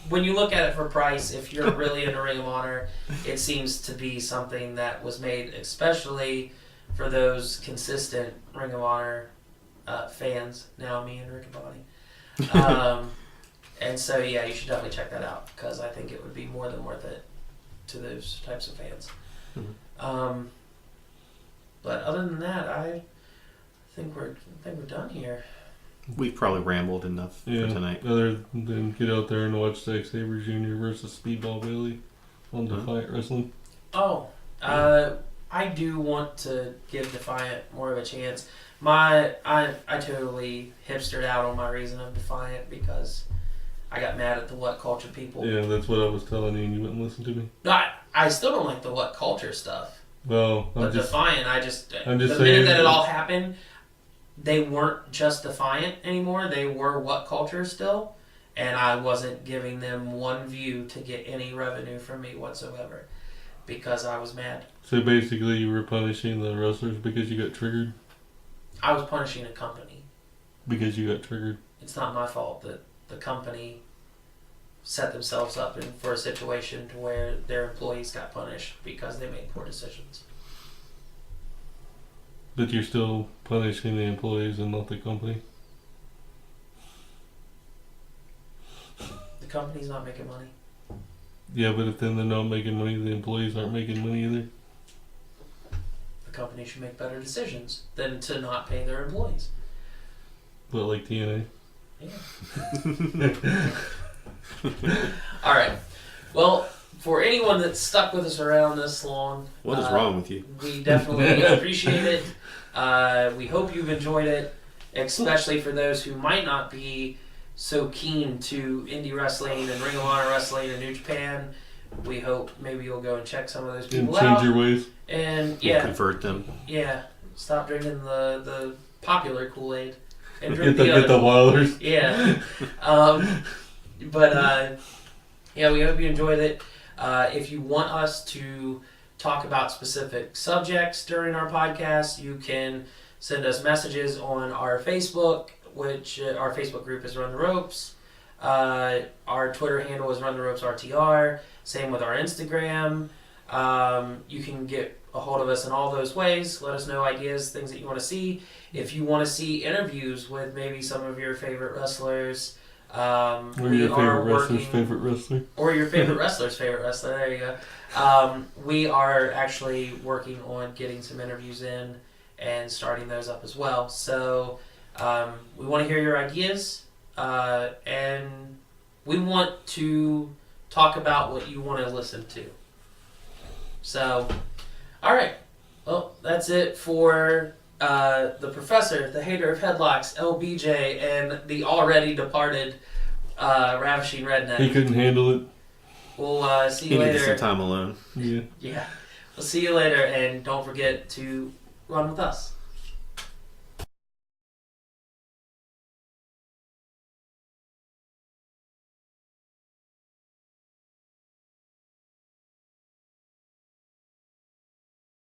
when you look at it for price, if you're really into Ring of Honor, it seems to be something that was made especially for those consistent Ring of Honor fans. Now me and Rick and Bonnie. And so yeah, you should definitely check that out because I think it would be more than worth it to those types of fans. Mm-hmm. But other than that, I think we're done here. We've probably rambled enough for tonight. Other than get out there and watch Zack Sabre Jr. versus Speedball Bailey on Defiant Wrestling. Oh, I do want to give Defiant more of a chance. I totally hipstered out on my reason of Defiant because I got mad at the What Culture people. Yeah, that's what I was telling you and you wouldn't listen to me. No, I still don't like the What Culture stuff. Well, But Defiant, I'm just the saying minute that it all happened, they weren't just Defiant anymore. They were What Culture still. And I wasn't giving them one view to get any revenue from me whatsoever because I was mad. So basically you were punishing the wrestlers because you got triggered? I was punishing a company. Because you got triggered? It's not my fault that the company set themselves up for a situation to where their employees got punished because they made poor decisions. But you're still punishing the employees and not the company? The company's not making money. Yeah, but if then they're not making money, the employees aren't making money either. The company should make better decisions than to not pay their employees. But like TNA? Yeah. All right. Well, for anyone that's stuck with us around this long, What is wrong with you? We definitely appreciate it. We hope you've enjoyed it, especially for those who might not be so keen to indie wrestling and Ring of Honor wrestling and New Japan. We hope maybe you'll go and check some of those people And change out. your ways? And We'll convert them. Yeah. Stop drinking the popular Kool-Aid and Get drink the other. the Wilders? Yeah. Yeah, we hope you enjoyed it. If you want us to talk about specific subjects during our podcast, you can send us messages on our Facebook, which our Facebook group is Run the Ropes. Our Twitter handle is Run the Ropes RTR. Same with our Instagram. You can get a hold of us in all those ways. Let us know ideas, things that you want to see. If you want to see interviews with maybe some of your favorite wrestlers, Or your favorite wrestler's favorite wrestler. Or your favorite wrestler's favorite wrestler. There you go. We are actually working on getting some interviews in and starting those up as well. So we want to hear your ideas, and we want to talk about what you want to listen to. So, all right. Well, that's it for the Professor, the Hater of Headlocks, LBJ, and the already departed Ravishing Redneck. He couldn't handle it. We'll see you He later. needed some time alone. Yeah. Yeah. We'll see you later, and don't forget to run with us.